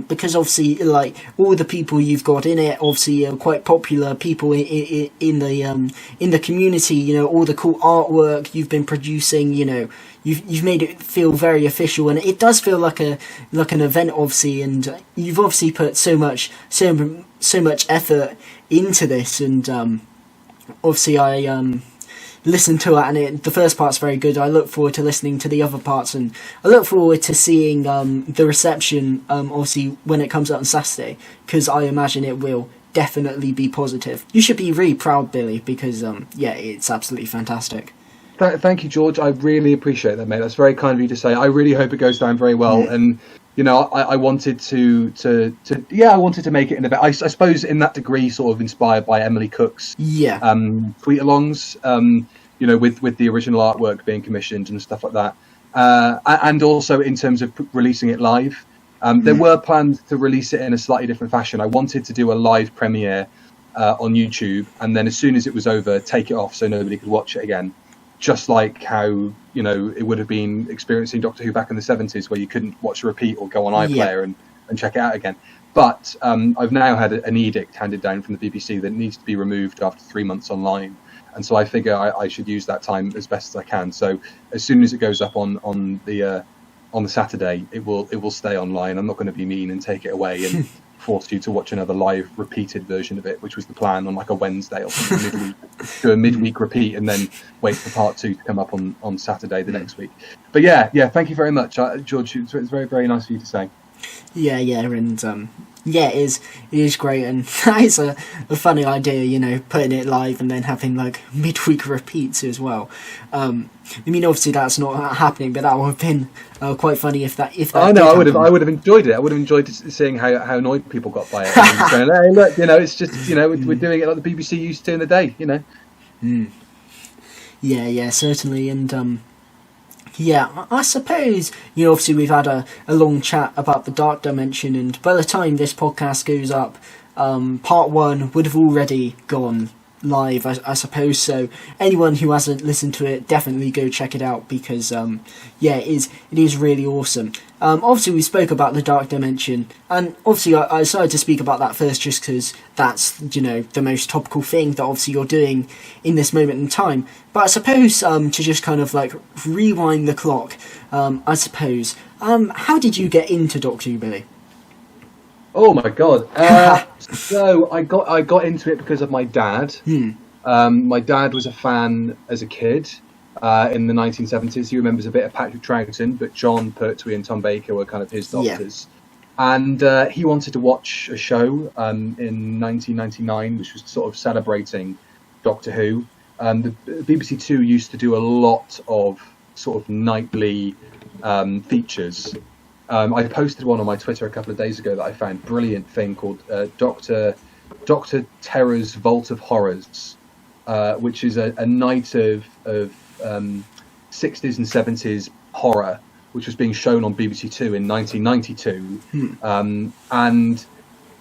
because obviously, like, all the people you've got in it obviously are quite popular people in the community. All the cool artwork you've been producing, you've made it feel very official, and it does feel like an event, obviously, and you've obviously put so much effort into this, and obviously I listened to it, and the first part's very good. I look forward to listening to the other parts, and I look forward to seeing the reception, obviously, when it comes out on Saturday, because I imagine it will definitely be positive. You should be really proud, Billy, because it's absolutely fantastic. Thank you, George. I really appreciate that, mate. That's very kind of you to say. I really hope it goes down very well. And I wanted to make it an event. I suppose in that degree, sort of inspired by Emily Cook's tweet-alongs. With the original artwork being commissioned and stuff like that, and also in terms of releasing it live. There were plans to release it in a slightly different fashion. I wanted to do a live premiere on YouTube, and then as soon as it was over, take it off so nobody could watch it again. Just like how, it would have been experiencing Doctor Who back in the 70s, where you couldn't watch a repeat or go on iPlayer and check it out again. But I've now had an edict handed down from the BBC that it needs to be removed after 3 months online. And so I figure I should use that time as best as I can. So as soon as it goes up on the Saturday, it will stay online. I'm not going to be mean and take it away and force you to watch another live repeated version of it, which was the plan, on like a Wednesday or something, midweek, do a midweek repeat and then wait for part 2 to come up on Saturday the next week. But yeah, thank you very much, George. It's very, very nice of you to say. Yeah, and it is great, and that is a funny idea, putting it live and then having like midweek repeats as well. I mean, obviously that's not happening, but that would have been quite funny if that. I know, I would have enjoyed it. I would have enjoyed seeing how annoyed people got by it. And going, hey, look, it's just we're doing it like the BBC used to in the day, Yeah, certainly, and I suppose, obviously we've had a long chat about the Dark Dimension, and by the time this podcast goes up, part 1 would have already gone live, I suppose. So anyone who hasn't listened to it, definitely go check it out, because it is really awesome. Obviously we spoke about the Dark Dimension, and obviously I decided to speak about that first just because that's the most topical thing that obviously you're doing in this moment in time. But I suppose to just kind of like rewind the clock, I suppose, how did you get into Doctor Who, Billy? Oh my god! So I got into it because of my dad. My dad was a fan as a kid in the 1970s. He remembers a bit of Patrick Troughton, but John Pertwee and Tom Baker were kind of his doctors. And he wanted to watch a show in 1999, which was sort of celebrating Doctor Who. The BBC Two used to do a lot of sort of nightly features. I posted one on my Twitter a couple of days ago that I found brilliant thing called Doctor Terror's Vault of Horrors, which is a night of 60s and 70s horror, which was being shown on BBC Two in 1992. And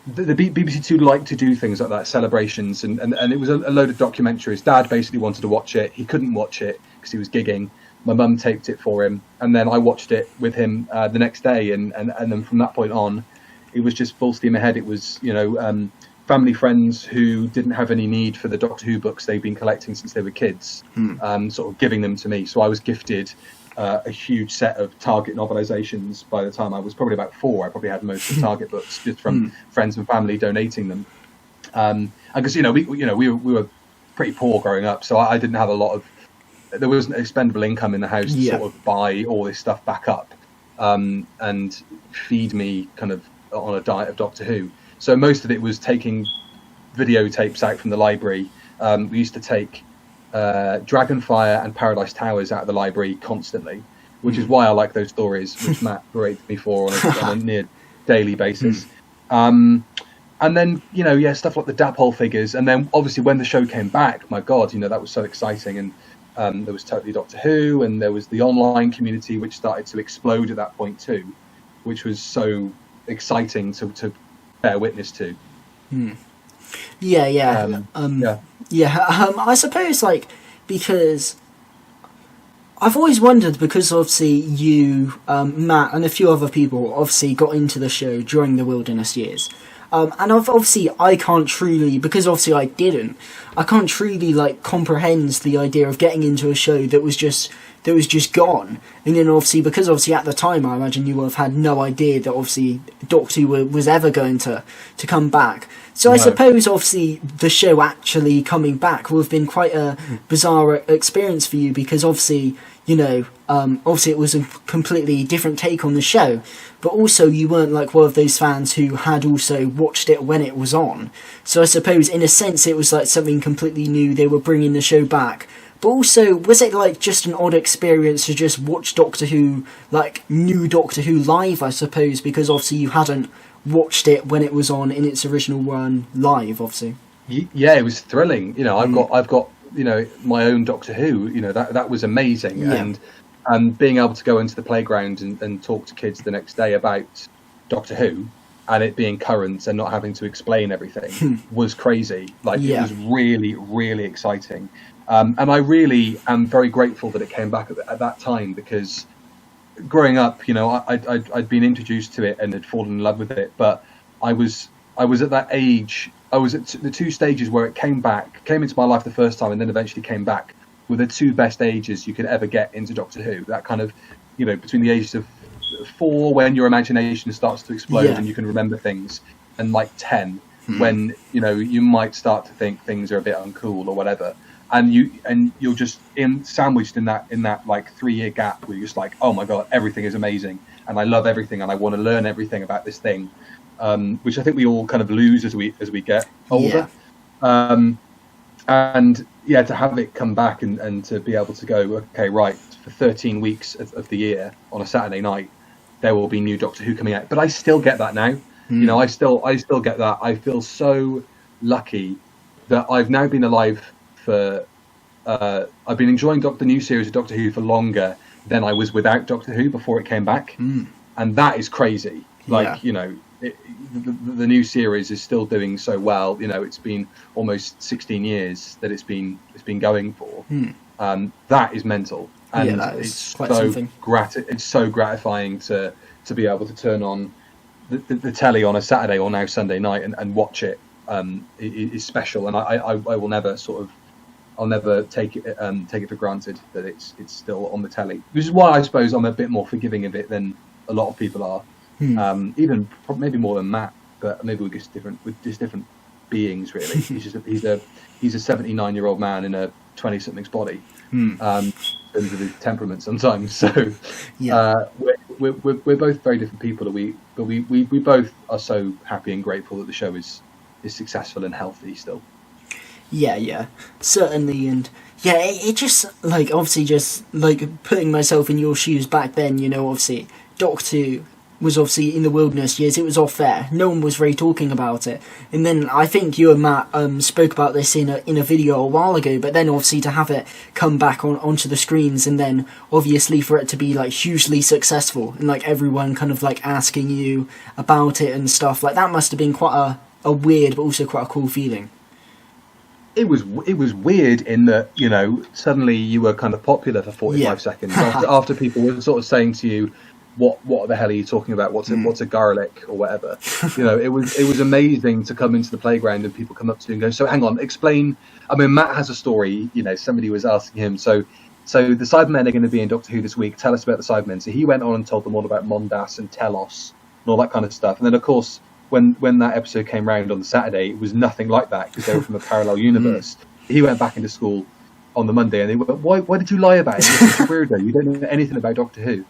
the BBC Two liked to do things like that, celebrations, and it was a load of documentaries. Dad basically wanted to watch it. He couldn't watch it because he was gigging. My mum taped it for him, and then I watched it with him the next day, and then from that point on, it was just full steam ahead. It was family friends who didn't have any need for the Doctor Who books they'd been collecting since they were kids, sort of giving them to me. So I was gifted a huge set of Target novelizations by the time I was probably about 4. I probably had most of the Target books just from friends and family donating them. And because we were pretty poor growing up, so I didn't have a lot of. There wasn't expendable income in the house to sort of buy all this stuff back up and feed me kind of on a diet of Doctor Who. So most of it was taking videotapes out from the library. We used to take Dragonfire and Paradise Towers out of the library constantly, which is why I like those stories, which Matt berates me for on a near daily basis. And then, stuff like the Daphol figures. And then obviously when the show came back, my God, that was so exciting. And there was Totally Doctor Who, and there was the online community, which started to explode at that point too, which was so exciting to bear witness to. I suppose, because I've always wondered, because obviously you, Matt, and a few other people obviously got into the show during the Wilderness years. And I can't truly, because obviously I can't truly comprehend the idea of getting into a show that was just gone. And then obviously, because obviously at the time I imagine you would have had no idea that obviously Doctor Who was ever going to come back. So I suppose obviously the show actually coming back would have been quite a bizarre experience for you, because obviously, obviously it was a completely different take on the show, but also you weren't one of those fans who had also watched it when it was on. So I suppose in a sense it was something completely new. They were bringing the show back. But also, was it just an odd experience to just watch Doctor Who, new Doctor Who live, I suppose, because obviously you hadn't watched it when it was on in its original run live, obviously. Yeah, it was thrilling. I've got my own Doctor Who. That was amazing. Yeah. And being able to go into the playground and talk to kids the next day about Doctor Who, and it being current and not having to explain everything was crazy. It was really, really exciting. And I really am very grateful that it came back at that time, because growing up, I'd been introduced to it and had fallen in love with it. But I was at that age. I was at the two stages where it came into my life the first time, and then eventually came back, were the two best ages you could ever get into Doctor Who. That kind of, between the ages of 4, when your imagination starts to explode and you can remember things, and 10, when you might start to think things are a bit uncool or whatever. And you're just sandwiched in that 3-year gap where you're just oh my God, everything is amazing, and I love everything, and I want to learn everything about this thing, which I think we all kind of lose as we get older. And to have it come back and to be able to go, okay, right, for 13 weeks of the year on a Saturday night there will be new Doctor Who coming out. But I still get that now. I still get that. I feel so lucky that I've now been alive for I've been enjoying the new series of Doctor Who for longer than I was without Doctor Who before it came back, and that is crazy. The new series is still doing so well. It's been almost 16 years that it's been going for. That is mental, and it's quite something. It's so gratifying to be able to turn on the telly on a Saturday or now Sunday night and watch it. It is special, and I will never I'll never take it for granted that it's still on the telly. Which is why I suppose I'm a bit more forgiving of it than a lot of people are. Even maybe more than Matt, but maybe we're just different beings, really. He's a 79-year-old man in a 20-something's body, in terms of his temperament sometimes. So we're both very different people. But we both are so happy and grateful that the show is successful and healthy still. Yeah, certainly. And it just obviously just putting myself in your shoes back then, obviously Doctor Who was obviously in the Wilderness years. It was off air. No one was really talking about it. And then I think you and Matt spoke about this in a video a while ago. But then obviously to have it come back onto the screens, and then obviously for it to be hugely successful, and everyone kind of asking you about it and stuff, that must have been quite a weird but also quite a cool feeling. It was weird in that suddenly you were kind of popular for 45 seconds after people were sort of saying to you, what the hell are you talking about? What's a garlic or whatever? It was amazing to come into the playground and people come up to you and go, so hang on, explain. I mean, Matt has a story. Somebody was asking him, so the Cybermen are going to be in Doctor Who this week. Tell us about the Cybermen. So he went on and told them all about Mondas and Telos and all that kind of stuff. And then, of course, when that episode came round on the Saturday, it was nothing like that because they were from a parallel universe. He went back into school on the Monday and they went, why did you lie about it? You're such a weirdo. You don't know anything about Doctor Who.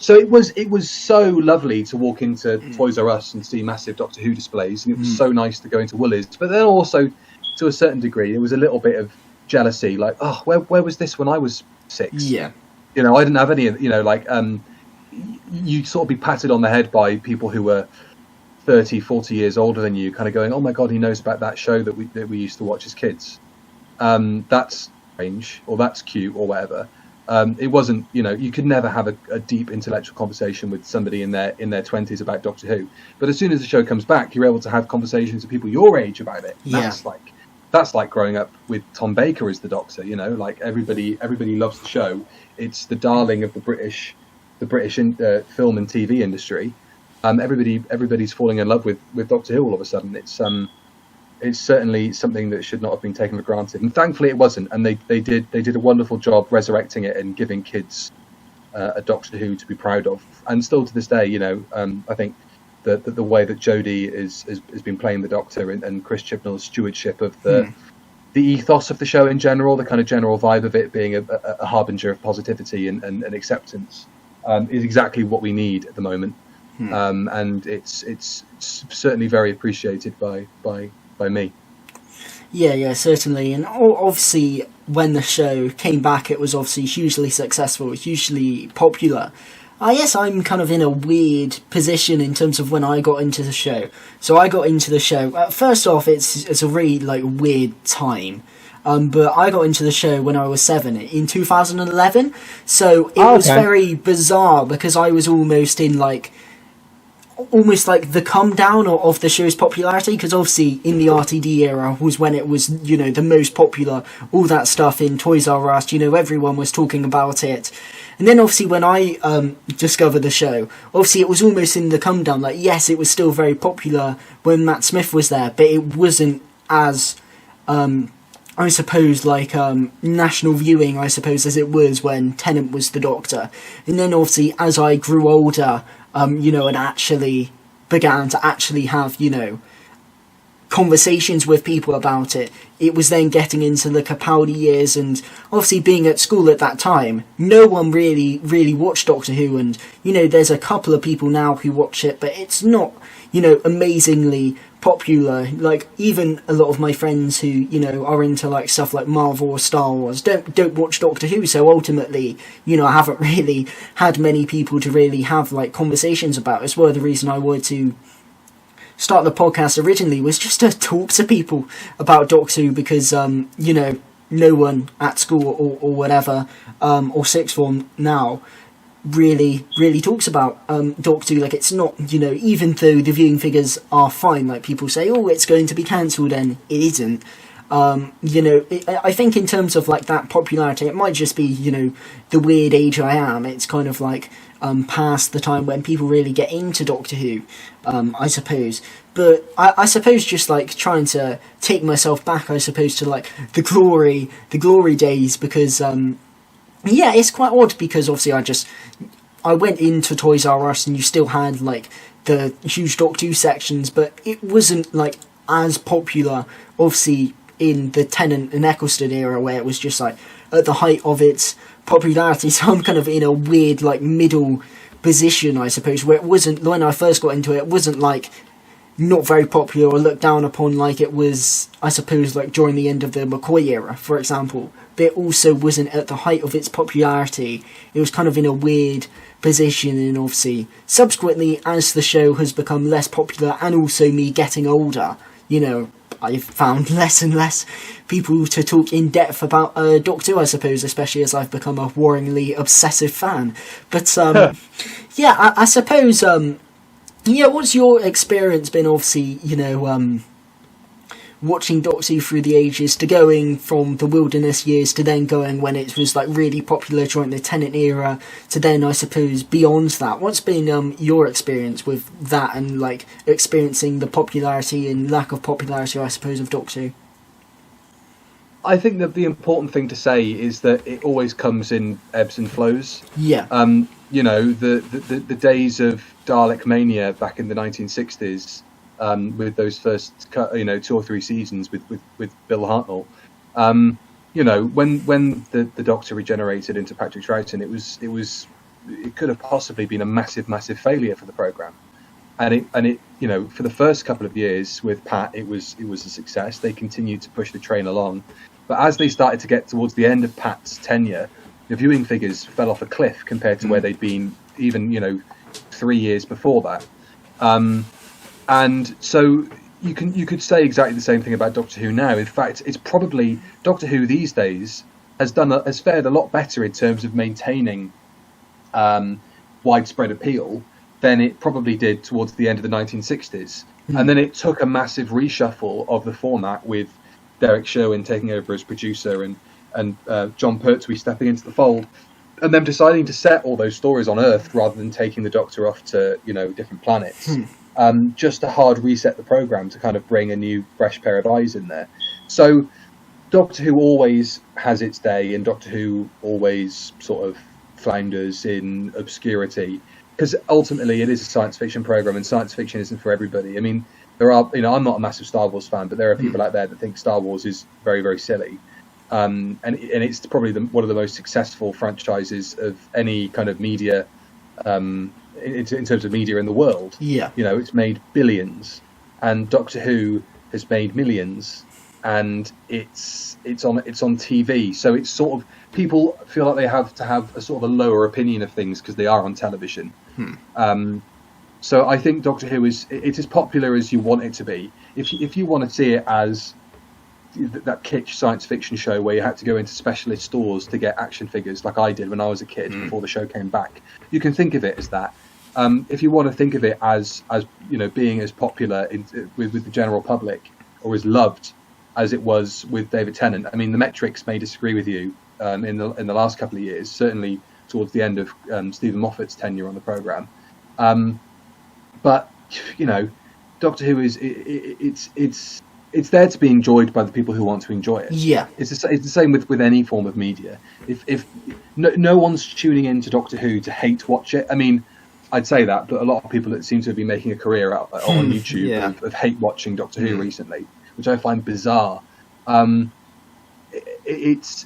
So it was so lovely to walk into Toys R Us and see massive Doctor Who displays, and it was so nice to go into Woolies. But then also, to a certain degree, there was a little bit of jealousy, like, oh, where was this when I was 6? Yeah. I didn't have any, you'd sort of be patted on the head by people who were 30, 40 years older than you, kind of going, oh my God, he knows about that show that we used to watch as kids. That's strange, or that's cute, or whatever. It wasn't, you could never have a deep intellectual conversation with somebody in their 20s about Doctor Who. But as soon as the show comes back, you're able to have conversations with people your age about it. Yeah. That's like growing up with Tom Baker as the Doctor. Like everybody loves the show. It's the darling of the British film and TV industry. Everybody's falling in love with Doctor Who all of a sudden. It's certainly something that should not have been taken for granted, and thankfully it wasn't. And they did a wonderful job resurrecting it and giving kids a Doctor Who to be proud of. And still to this day, I think the way that Jodie has been playing the Doctor and Chris Chibnall's stewardship of the ethos of the show in general, the kind of general vibe of it being a harbinger of positivity and acceptance, is exactly what we need at the moment. And it's certainly very appreciated by me. Yeah, certainly. And obviously, when the show came back, it was obviously hugely successful, hugely popular. I guess I'm kind of in a weird position in terms of when I got into the show. So I got into the show. First off, it's a really weird time. But I got into the show when I was 7 in 2011. So it was very bizarre because I was almost in the come down of the show's popularity, because obviously in the RTD era was when it was, the most popular, all that stuff in Toys R Us, everyone was talking about it. And then obviously when I discovered the show, obviously it was almost in the come down, yes, it was still very popular when Matt Smith was there, but it wasn't as, I suppose, national viewing, I suppose, as it was when Tennant was the Doctor. And then obviously as I grew older, and actually began to have, conversations with people about it, it was then getting into the Capaldi years, and obviously being at school at that time, no one really watched Doctor Who, and, there's a couple of people now who watch it, but it's not, amazingly popular. Even a lot of my friends who, are into stuff like Marvel or Star Wars don't watch Doctor Who, so ultimately, I haven't really had many people to really have conversations about. It's one of the reason I wanted to start the podcast originally, was just to talk to people about Doctor Who, because no one at school or whatever, or sixth form now, really talks about Doctor Who. It's not, even though the viewing figures are fine, people say, oh, it's going to be cancelled, and it isn't. I think in terms of that popularity, it might just be, the weird age I am. It's kind of past the time when people really get into Doctor Who, I suppose. But I suppose just trying to take myself back, I suppose, to the glory days, because it's quite odd, because obviously I went into Toys R Us and you still had the huge Doctor Who sections, but it wasn't as popular, obviously, in the Tennant and Eccleston era, where it was just at the height of its popularity. So I'm kind of in a weird middle position, I suppose, where it wasn't, when I first got into it, it wasn't not very popular or looked down upon like it was, I suppose, during the end of the McCoy era, for example. But it also wasn't at the height of its popularity. It was kind of in a weird position, and obviously subsequently, as the show has become less popular, and also me getting older, I've found less and less people to talk in depth about Doctor Who, I suppose, especially as I've become a worryingly obsessive fan. But I suppose what's your experience been, obviously, watching Doctor Who through the ages to going from the Wilderness years to then going when it was like really popular during the Tennant era to then, I suppose, beyond that? What's been your experience with that and like experiencing the popularity and lack of popularity, I suppose, of Doctor Who? I think that the important thing to say is that it always comes in ebbs and flows. Yeah. You know, the days of Dalek Mania back in the 1960s, with those first 2 or 3 seasons with Bill Hartnell. You know, when the Doctor regenerated into Patrick Troughton, it could have possibly been a massive failure for the program. And it you know, for the first couple of years with Pat, it was a success. They continued to push the train along, but as they started to get towards the end of Pat's tenure, the viewing figures fell off a cliff compared to where they'd been even 3 years before that. And so you could say exactly the same thing about Doctor Who now. In fact, it's probably Doctor Who these days has fared a lot better in terms of maintaining widespread appeal than it probably did towards the end of the 1960s. And then it took a massive reshuffle of the format with Derek Sherwin taking over as producer and John Pertwee stepping into the fold, and them deciding to set all those stories on Earth rather than taking the Doctor off to different planets. Just to hard reset the program to kind of bring a new fresh pair of eyes in there. So Doctor Who always has its day, and Doctor Who always sort of flounders in obscurity, because ultimately it is a science fiction program, and science fiction isn't for everybody. I mean, there are, I'm not a massive Star Wars fan, but there are people out there that think Star Wars is very, very silly. And it's probably one of the most successful franchises of any kind of media, in terms of media in the world. Yeah. It's made billions, and Doctor Who has made millions, and it's on TV. So it's sort of, people feel like they have to have a sort of a lower opinion of things because they are on television. So I think Doctor Who is as popular as you want it to be. If you want to see it as that kitsch science fiction show where you had to go into specialist stores to get action figures like I did when I was a kid before the show came back, you can think of it as that. If you want to think of it as being as popular with the general public, or as loved as it was with David Tennant, I mean, the metrics may disagree with you in the last couple of years, certainly towards the end of Stephen Moffat's tenure on the programme. But Doctor Who is it's there to be enjoyed by the people who want to enjoy it. Yeah, it's the same with any form of media. If no one's tuning in to Doctor Who to hate watch it. I mean, I'd say that, but a lot of people that seem to have been making a career out on YouTube of hate watching Doctor Who recently, which I find bizarre. It's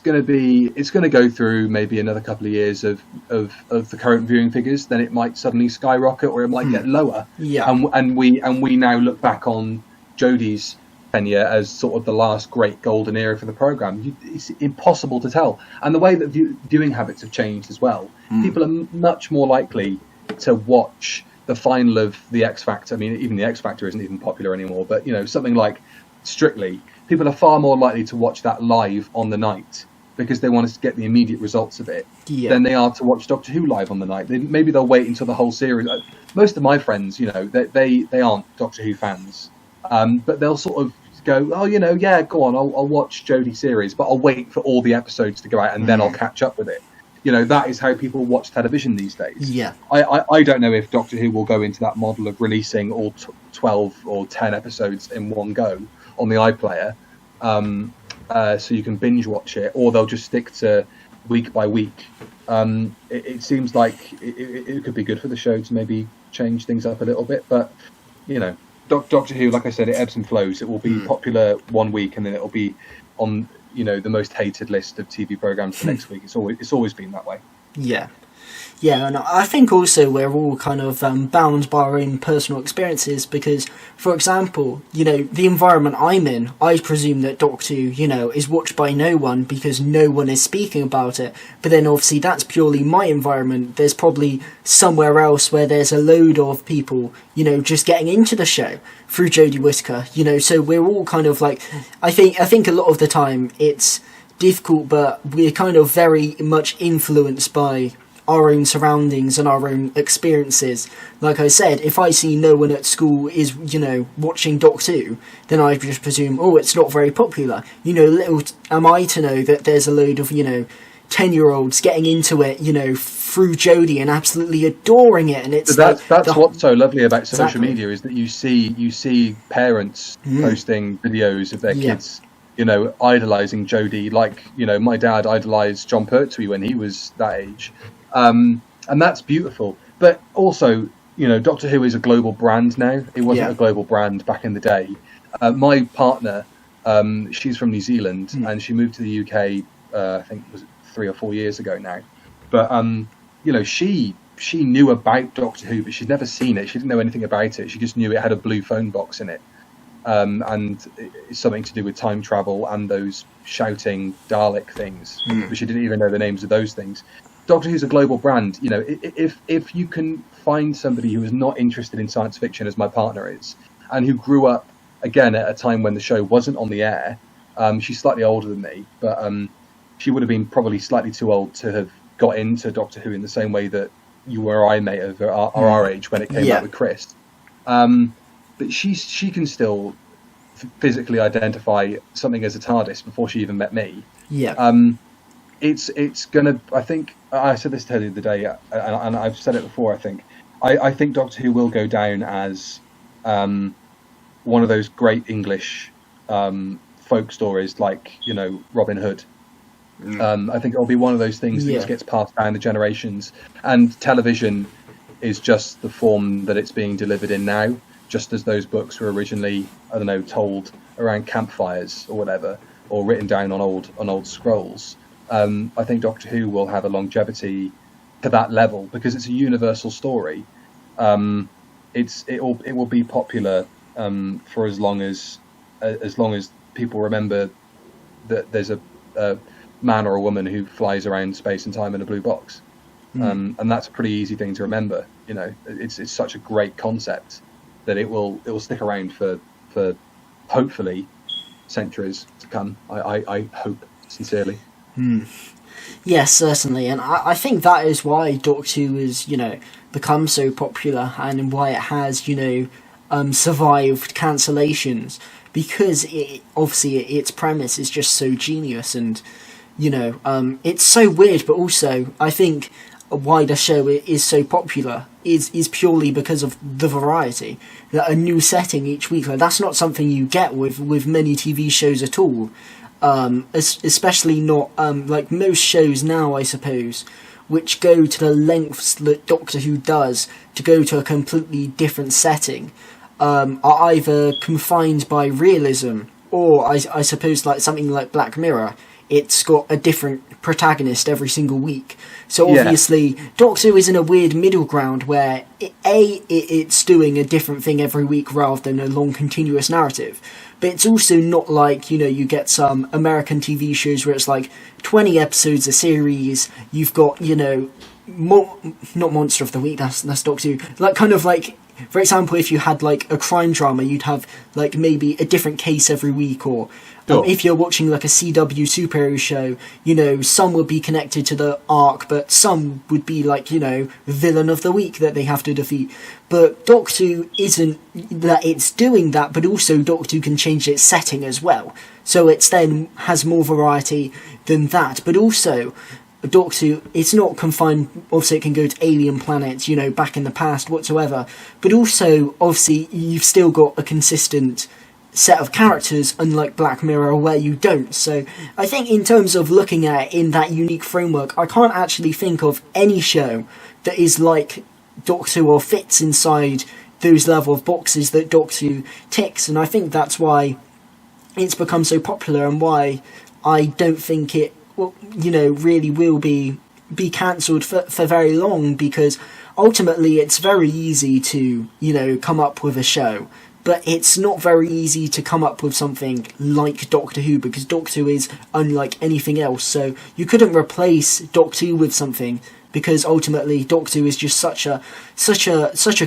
going to go through maybe another couple of years of the current viewing figures. Then it might suddenly skyrocket, or it might get lower. Yeah, and we now look back on Jodie's tenure as sort of the last great golden era for the program. It's impossible to tell, and the way that viewing habits have changed as well. People are much more likely to watch the final of the X Factor. I mean, even the X Factor isn't even popular anymore, but something like Strictly, people are far more likely to watch that live on the night because they want to get the immediate results of it than they are to watch Doctor Who live on the night. Maybe they'll wait until the whole series. Most of my friends, they aren't Doctor Who fans, but they'll sort of go, go on, I'll watch Jodie's series, but I'll wait for all the episodes to go out and then I'll catch up with it. That is how people watch television these days. Yeah, I don't know if Doctor Who will go into that model of releasing all 12 or 10 episodes in one go on the iPlayer, so you can binge watch it, or they'll just stick to week by week. It seems like it could be good for the show to maybe change things up a little bit, but Doctor Who, like I said, it ebbs and flows. It will be popular one week, and then it'll be on the most hated list of TV programs the next week. It's always been that way. Yeah, and I think also we're all kind of bound by our own personal experiences, because, for example, the environment I'm in, I presume that Doctor Who, is watched by no one because no one is speaking about it. But then obviously that's purely my environment. There's probably somewhere else where there's a load of people, just getting into the show through Jodie Whittaker, so we're all kind of like, I think a lot of the time it's difficult, but we're kind of very much influenced by our own surroundings and our own experiences. Like I said, if I see no one at school is, watching Doctor Who, then I just presume, it's not very popular. Little am I to know that there's a load of, 10-year-olds getting into it, through Jodie and absolutely adoring it. And it's that's what's so lovely about social media, is that you see parents posting videos of their kids, idolizing Jodie, like, my dad idolized John Pertwee when he was that age. And that's beautiful. But also, Doctor Who is a global brand now. It wasn't a global brand back in the day. My partner, she's from New Zealand, and she moved to the UK, I think it was 3 or 4 years ago now. But, she knew about Doctor Who, but she'd never seen it. She didn't know anything about it. She just knew it had a blue phone box in it. And it's something to do with time travel and those shouting Dalek things, but she didn't even know the names of those things. Doctor Who's a global brand. If you can find somebody who is not interested in science fiction, as my partner is, and who grew up, again, at a time when the show wasn't on the air, she's slightly older than me, but she would have been probably slightly too old to have got into Doctor Who in the same way that you or I may have, or our age, when it came out with Chris. But she can still physically identify something as a TARDIS before she even met me. It's gonna. I think I said this to her the other day, and I've said it before. I think Doctor Who will go down as one of those great English folk stories, like Robin Hood. I think it'll be one of those things that just gets passed down the generations, and television is just the form that it's being delivered in now. Just as those books were originally, told around campfires or whatever, or written down on old scrolls. I think Doctor Who will have a longevity to that level because it's a universal story. It will be popular for as long as people remember that there's a man or a woman who flies around space and time in a blue box, and that's a pretty easy thing to remember. It's such a great concept that it will stick around for hopefully centuries to come. I hope sincerely. Yes, certainly, and I think that is why Doctor Who has become so popular, and why it has survived cancellations, because its premise is just so genius, and it's so weird, but also I think why the show is so popular is purely because of the variety. That a new setting each week, that's not something you get with many TV shows at all. Especially not like most shows now, I suppose, which go to the lengths that Doctor Who does to go to a completely different setting, are either confined by realism, or I suppose like something like Black Mirror. It's got a different protagonist every single week. So obviously, Doctor Who is in a weird middle ground where it's doing a different thing every week rather than a long continuous narrative. But it's also not like, you get some American TV shows where it's like 20 episodes a series. You've got, not Monster of the Week, that's Doctor Who. Like, kind of like, for example, if you had like a crime drama, you'd have like maybe a different case every week, or if you're watching like a CW superhero show, some would be connected to the arc, but some would be like, villain of the week that they have to defeat. But Doctor Who isn't that it's doing that, but also Doctor Who can change its setting as well. So it's then has more variety than that. But also, Doctor Who, it's not confined, obviously it can go to alien planets, back in the past, whatsoever. But also, obviously, you've still got a consistent set of characters, unlike Black Mirror, where you don't. So I think in terms of looking at it in that unique framework, I can't actually think of any show that is like Doctor Who or fits inside those level of boxes that Doctor Who ticks, and I think that's why it's become so popular, and why I don't think it really will be cancelled for very long, because ultimately it's very easy to come up with a show, but it's not very easy to come up with something like Doctor Who, because Doctor Who is unlike anything else. So you couldn't replace Doctor Who with something, because ultimately Doctor Who is just such a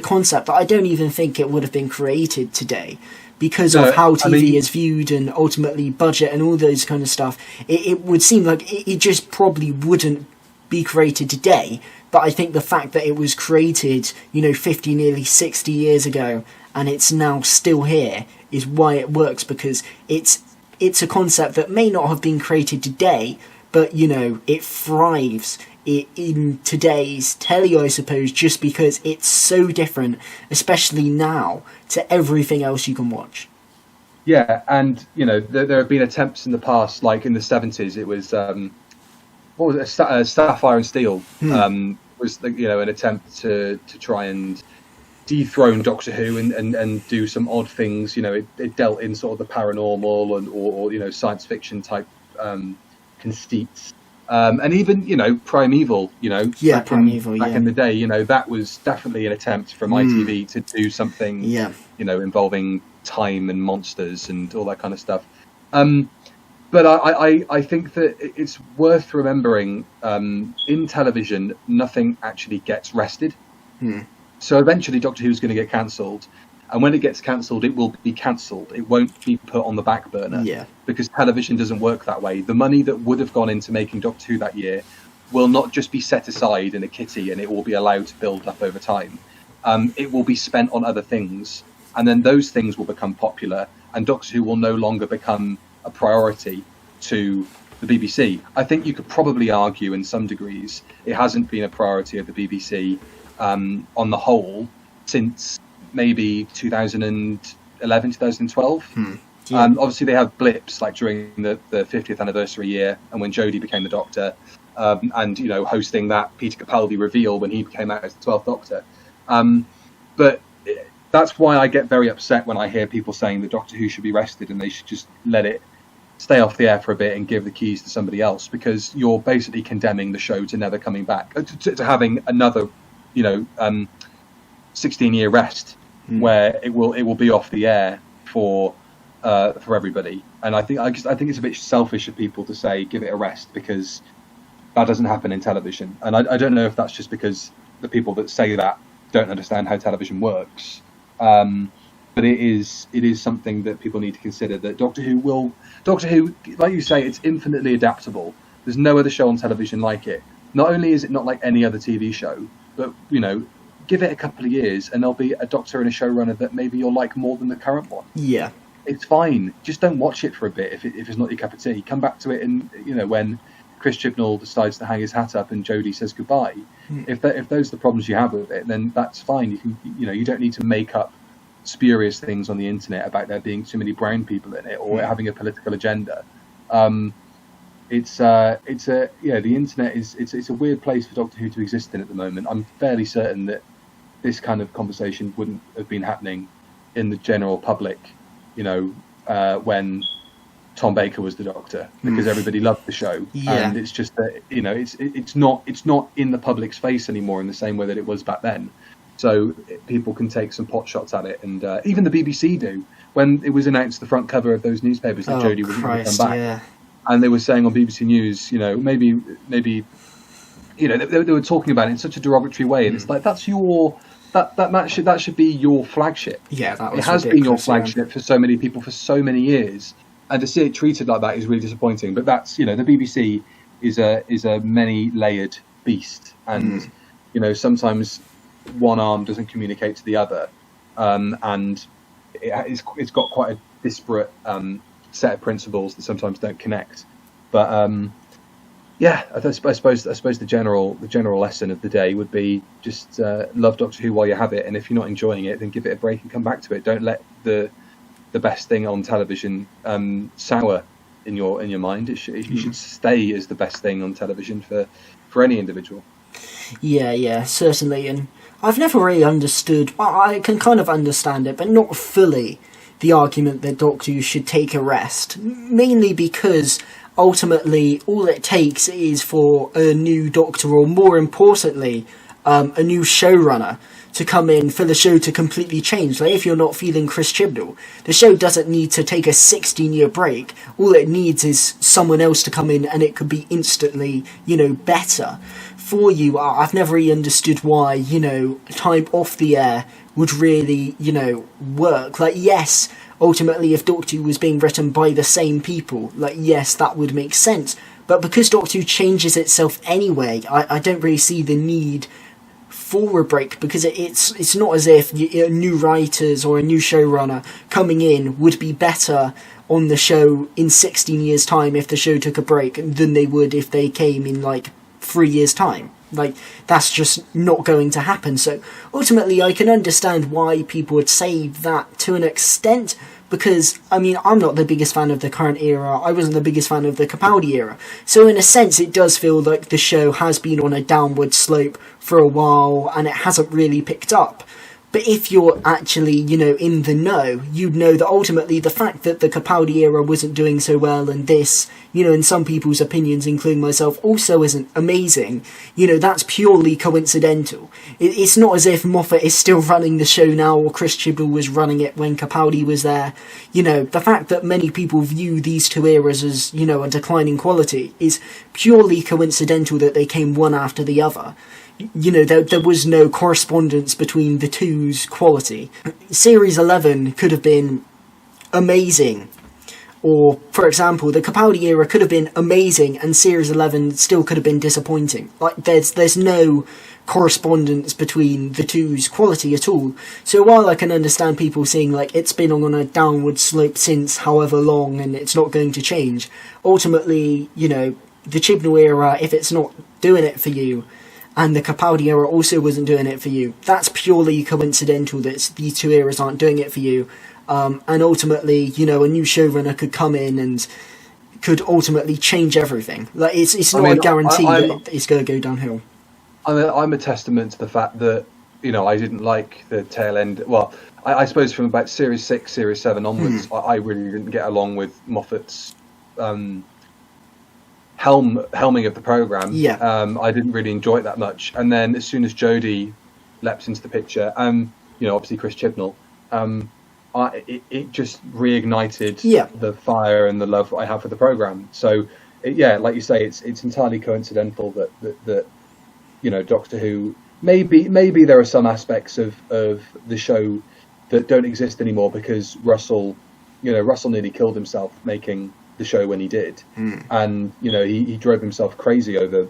concept that I don't even think it would have been created today, because of how TV is viewed, and ultimately budget and all those kind of stuff. It would seem like it just probably wouldn't be created today, but I think the fact that it was created, 50, nearly 60 years ago, and it's now still here, is why it works, because it's a concept that may not have been created today, but, it thrives in today's telly, I suppose, just because it's so different, especially now, to everything else you can watch. Yeah, and, there have been attempts in the past, like in the 70s, it was, what was it, Sapphire and Steel, was, an attempt to try and dethrone Doctor Who and do some odd things. It dealt in sort of the paranormal and or science fiction type conceits, and even Primeval. Back in the day, that was definitely an attempt from ITV to do something. Involving time and monsters and all that kind of stuff. But I think that it's worth remembering, in television, nothing actually gets rested. So eventually Doctor Who's going to get cancelled. And when it gets cancelled, it will be cancelled. It won't be put on the back burner. Yeah. Because television doesn't work that way. The money that would have gone into making Doctor Who that year will not just be set aside in a kitty and it will be allowed to build up over time. It will be spent on other things. And then those things will become popular. And Doctor Who will no longer become a priority to the BBC. I think you could probably argue in some degrees it hasn't been a priority of the BBC on the whole since maybe 2011, 2012. Obviously they have blips like during the 50th anniversary year and when Jodie became the Doctor, and hosting that Peter Capaldi reveal when he came out as the 12th Doctor. But that's why I get very upset when I hear people saying that Doctor Who should be rested and they should just let it stay off the air for a bit and give the keys to somebody else, because you're basically condemning the show to never coming back, to having another 16-year rest where it will be off the air for everybody. And I think it's a bit selfish of people to say give it a rest, because that doesn't happen in television. And I don't know if that's just because the people that say that don't understand how television works, but it is something that people need to consider, that Doctor Who, like you say, it's infinitely adaptable. There's no other show on television like it. Not only is it not like any other TV show, but give it a couple of years and there'll be a Doctor and a showrunner that maybe you'll like more than the current one. Yeah, it's fine. Just don't watch it for a bit if it's not your cup of tea. Come back to it, and when Chris Chibnall decides to hang his hat up and Jodie says goodbye. If those are the problems you have with it, then that's fine. You can you don't need to make up spurious things on the internet about there being too many brown people in it or having a political agenda. The internet is a weird place for Doctor Who to exist in at the moment. I'm fairly certain that this kind of conversation wouldn't have been happening in the general public, when Tom Baker was the Doctor, because everybody loved the show. And it's just that it's not in the public's face anymore in the same way that it was back then. So people can take some pot shots at it, and even the BBC do. When it was announced the front cover of those newspapers that Jodie wasn't going to come back, and they were saying on BBC News, maybe they were talking about it in such a derogatory way, and it's like that should be your flagship. Yeah, that was it has been your flagship for so many people for so many years. And to see it treated like that is really disappointing. But that's, the BBC is a many-layered beast, and sometimes one arm doesn't communicate to the other, and it's got quite a disparate set of principles that sometimes don't connect. But I suppose the general lesson of the day would be just love Doctor Who while you have it, and if you're not enjoying it, then give it a break and come back to it. Don't let the best thing on television sour in your mind. It should stay as the best thing on television for any individual. Yeah, certainly. And I've never really understood, well, I can kind of understand it, but not fully, the argument that Doctor Who should take a rest. Mainly because ultimately all it takes is for a new Doctor, or more importantly, a new showrunner to come in for the show to completely change. Like, if you're not feeling Chris Chibnall, the show doesn't need to take a 16-year break. All it needs is someone else to come in, and it could be instantly, better for you. I've never really understood why, time off the air would really, work. Like, yes, ultimately, if Doctor Who was being written by the same people, like, yes, that would make sense. But because Doctor Who changes itself anyway, I don't really see the need for a break, because it's not as if new writers or a new showrunner coming in would be better on the show in 16 years' time if the show took a break than they would if they came in, like, 3 years' time. Like, that's just not going to happen. So, ultimately, I can understand why people would say that to an extent, because, I mean, I'm not the biggest fan of the current era, I wasn't the biggest fan of the Capaldi era, so in a sense it does feel like the show has been on a downward slope for a while, and it hasn't really picked up. But if you're actually, in the know, you'd know that ultimately the fact that the Capaldi era wasn't doing so well, and this, in some people's opinions, including myself, also isn't amazing, that's purely coincidental. It's not as if Moffat is still running the show now, or Chris Chibnall was running it when Capaldi was there. The fact that many people view these two eras as, a declining quality is purely coincidental that they came one after the other. There was no correspondence between the two's quality. Series 11 could have been amazing. Or, for example, the Capaldi era could have been amazing, and Series 11 still could have been disappointing. Like, there's no correspondence between the two's quality at all. So while I can understand people saying, like, it's been on a downward slope since however long, and it's not going to change, ultimately, the Chibnall era, if it's not doing it for you, and the Capaldi era also wasn't doing it for you, that's purely coincidental that these two eras aren't doing it for you. And ultimately, a new showrunner could come in and could ultimately change everything. Like, it's not a guarantee that it's going to go downhill. I'm a testament to the fact that, I didn't like the tail end. Well, I suppose from about Series 6, Series 7 onwards, I really didn't get along with Moffat's helming of the programme. I didn't really enjoy it that much. And then as soon as Jodie leapt into the picture, obviously Chris Chibnall, it just reignited the fire and the love I have for the programme. So, like you say, it's entirely coincidental that Doctor Who, maybe there are some aspects of the show that don't exist anymore because Russell nearly killed himself making the show when he did, and he drove himself crazy over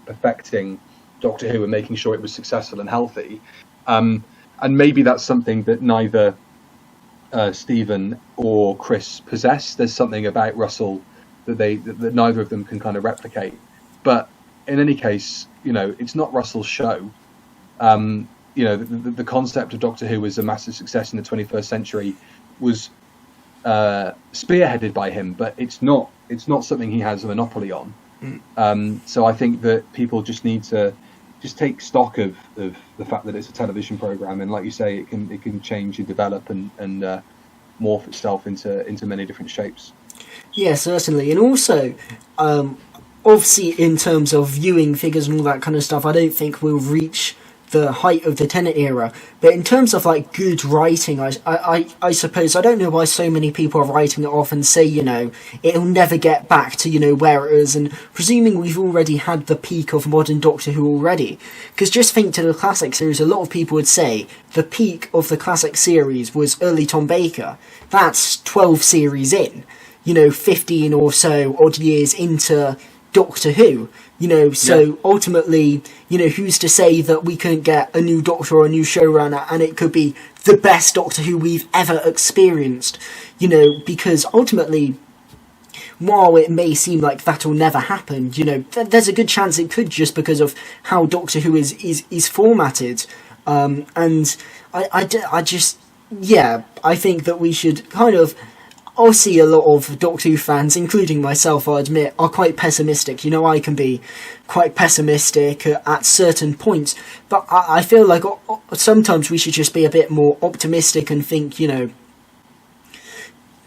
perfecting Doctor Who and making sure it was successful and healthy, and maybe that's something that neither Stephen or Chris possess. There's something about Russell that neither of them can kind of replicate. But in any case, it's not Russell's show. The concept of Doctor Who as a massive success in the 21st century was spearheaded by him, but it's not something he has a monopoly on. So I think that people just need to just take stock of the fact that it's a television program, and like you say, it can change and develop and morph itself into many different shapes. Yeah, certainly. And also, obviously in terms of viewing figures and all that kind of stuff, I don't think we'll reach the height of the Tennant era, but in terms of like good writing, I suppose, I don't know why so many people are writing it off and say, it'll never get back to, where it is, and presuming we've already had the peak of modern Doctor Who already, because just think to the classic series, a lot of people would say the peak of the classic series was early Tom Baker. That's 12 series in, 15 or so odd years into Doctor Who. Ultimately, who's to say that we couldn't get a new Doctor or a new showrunner and it could be the best Doctor Who we've ever experienced, because ultimately, while it may seem like that'll never happen, there's a good chance it could, just because of how Doctor Who is formatted. And I think that we should kind of, I see a lot of Doctor Who fans, including myself, I admit, are quite pessimistic. I can be quite pessimistic at certain points, but I feel like sometimes we should just be a bit more optimistic and think,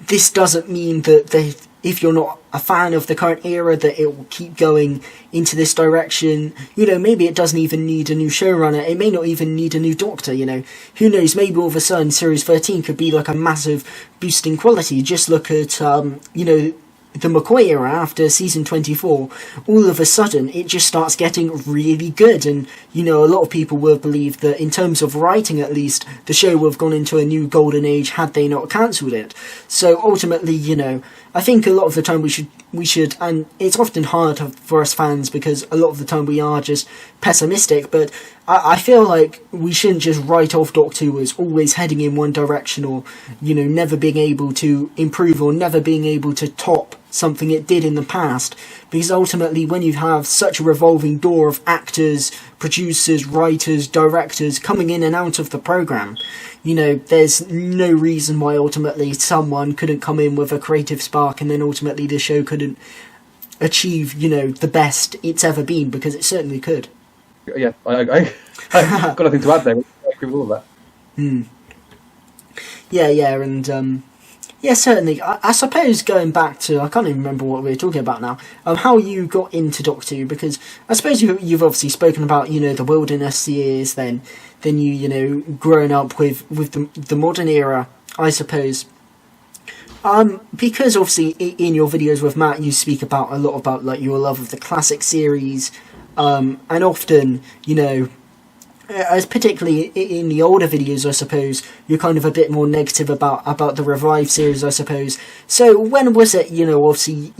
this doesn't mean that if you're not a fan of the current era, that it will keep going into this direction. Maybe it doesn't even need a new showrunner. It may not even need a new Doctor, Who knows, maybe all of a sudden Series 13 could be like a massive boost in quality. Just look at, the McCoy era after season 24. All of a sudden, it just starts getting really good. And, a lot of people will believe that in terms of writing at least, the show would have gone into a new golden age had they not cancelled it. So ultimately, I think a lot of the time we should, and it's often hard for us fans because a lot of the time we are just pessimistic, but I feel like we shouldn't just write off Doctor Who as always heading in one direction, or, you know, never being able to improve or never being able to top something it did in the past, because ultimately when you have such a revolving door of actors, producers, writers, directors coming in and out of the programme, you know, there's no reason why ultimately someone couldn't come in with a creative spark and then ultimately the show couldn't achieve, you know, the best it's ever been, because it certainly could. Yeah, I've got nothing to add there. I agree with all of that. Yeah, and yeah, certainly. I suppose going back to, I can't even remember what we were talking about now, how you got into Doctor Who, because I suppose you've obviously spoken about, you know, the wilderness years, then you know, growing up with the modern era, I suppose. Because obviously in your videos with Matt, you speak about a lot about like your love of the classic series, and often, you know, as particularly in the older videos, I suppose, you're kind of a bit more negative about the Revive series, I suppose. So when was it, you know, obviously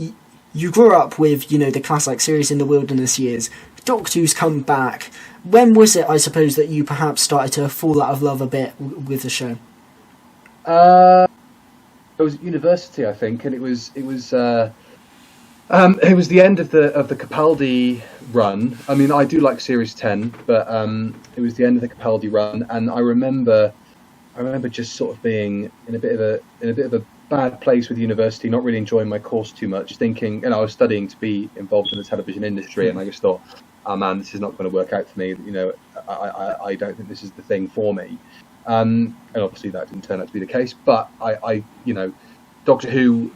you grew up with, you know, the classic series in the wilderness years, Doctor Who's come back. When was it, I suppose, that you perhaps started to fall out of love a bit with the show? It was at university, I think, and it was the end of the Capaldi run. I mean, I do like Series 10, but it was the end of the Capaldi run, and I remember just sort of being in a bit of a bad place with university, not really enjoying my course too much, thinking, and I was studying to be involved in the television industry, and I just thought, oh man, this is not going to work out for me. You know, I don't think this is the thing for me. And obviously that didn't turn out to be the case, but I you know, Doctor Who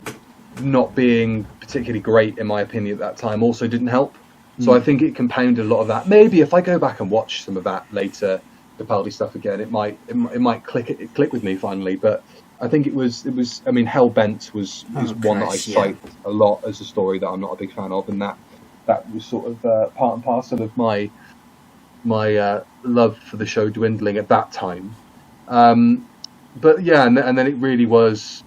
not being particularly great in my opinion at that time also didn't help. So I think it compounded a lot of that. Maybe if I go back and watch some of that later, the Capaldi stuff again, it might click with me finally. But I think it was. I mean, Hellbent was one that I cite a lot as a story that I'm not a big fan of, and that was sort of part and parcel of my love for the show dwindling at that time. But yeah, and then it really was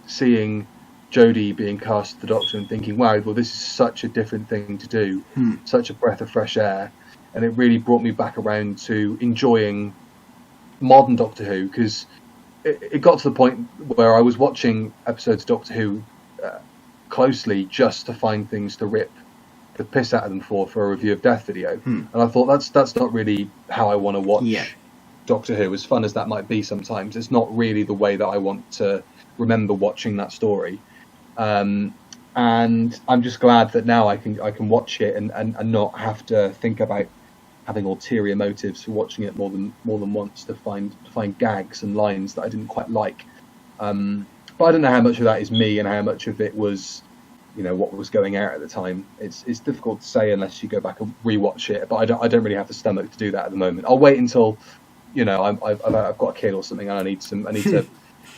seeing Jodie being cast as the Doctor and thinking, wow, well, this is such a different thing to do, such a breath of fresh air, and it really brought me back around to enjoying modern Doctor Who, because it got to the point where I was watching episodes of Doctor Who closely just to find things to rip the piss out of them for a review of Death video, and I thought that's not really how I want to watch Doctor Who, as fun as that might be sometimes. It's not really the way that I want to remember watching that story. And I'm just glad that now I can watch it and not have to think about having ulterior motives for watching it more than once to find gags and lines that I didn't quite like. But I don't know how much of that is me and how much of it was, you know, what was going out at the time. It's difficult to say unless you go back and rewatch it. But I don't really have the stomach to do that at the moment. I'll wait until, you know, I've got a kid or something and I need to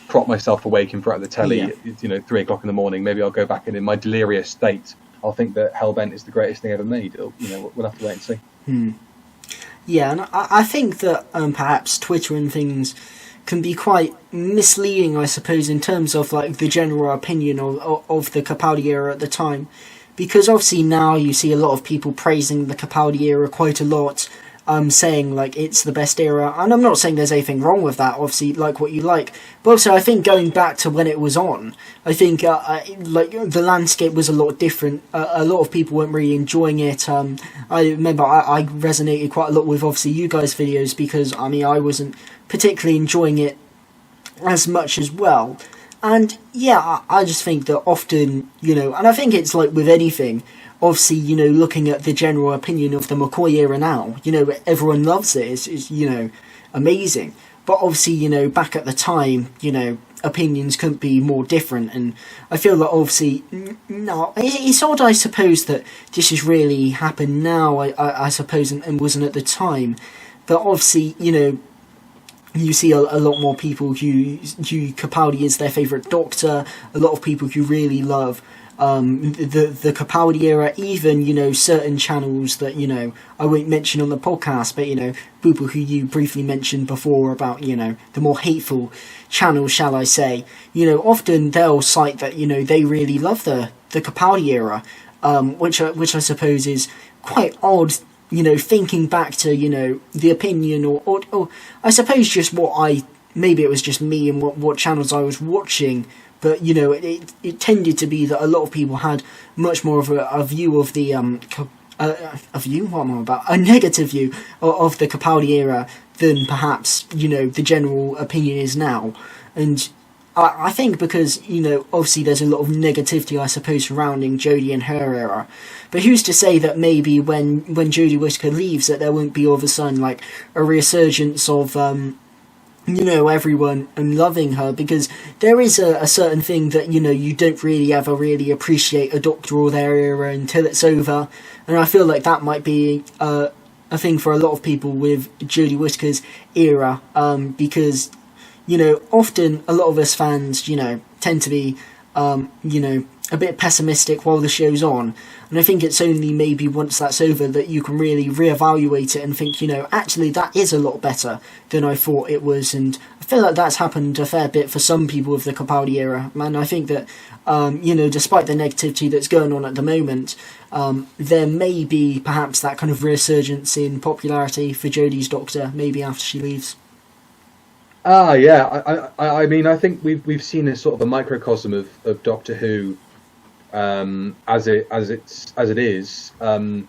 prop myself awake in front of the telly at, you know, 3 o'clock in the morning. Maybe I'll go back and in my delirious state I'll think that Hellbent is the greatest thing ever made. You know, we'll have to wait and see. Yeah, and I think that perhaps Twitter and things can be quite misleading, I suppose, in terms of like the general opinion of the Capaldi era at the time, because obviously now you see a lot of people praising the Capaldi era quite a lot, saying like it's the best era, and I'm not saying there's anything wrong with that. Obviously, like what you like, but also I think going back to when it was on, I think like the landscape was a lot different. A lot of people weren't really enjoying it. I remember I resonated quite a lot with obviously you guys' videos, because I mean I wasn't particularly enjoying it as much as well. And yeah, I just think that often, you know, and I think it's like with anything. Obviously, you know, looking at the general opinion of the McCoy era now, you know, everyone loves it. It's you know, amazing. But obviously, you know, back at the time, you know, opinions couldn't be more different. And I feel that obviously, no, it's odd, I suppose, that this has really happened now, I suppose, and wasn't at the time. But obviously, you know, you see a lot more people who Capaldi is their favourite Doctor, a lot of people who really love the Capaldi era, even, you know, certain channels that, you know, I won't mention on the podcast, but, you know, people who you briefly mentioned before about, you know, the more hateful channels, shall I say, you know, often they'll cite that, you know, they really love the Capaldi era, which I suppose is quite odd, you know, thinking back to, you know, the opinion or I suppose just maybe it was just me and what channels I was watching. But, you know, it tended to be that a lot of people had much more of a view of the, a negative view of the Capaldi era than perhaps, you know, the general opinion is now. And I think because, you know, obviously there's a lot of negativity, I suppose, surrounding Jodie and her era. But who's to say that maybe when Jodie Whittaker leaves that there won't be all of a sudden, like, a resurgence of, you know, everyone and loving her, because there is a certain thing that, you know, you don't really ever really appreciate a Doctor or their era until it's over, and I feel like that might be a thing for a lot of people with Jodie Whittaker's era, because, you know, often a lot of us fans, you know, tend to be, you know, a bit pessimistic while the show's on, and I think it's only maybe once that's over that you can really reevaluate it and think, you know, actually that is a lot better than I thought it was. And I feel like that's happened a fair bit for some people of the Capaldi era, and I think that, you know, despite the negativity that's going on at the moment, there may be perhaps that kind of resurgence in popularity for Jodie's Doctor, maybe after she leaves. Yeah, I mean, I think we've seen a sort of a microcosm of Doctor Who, as it is, kind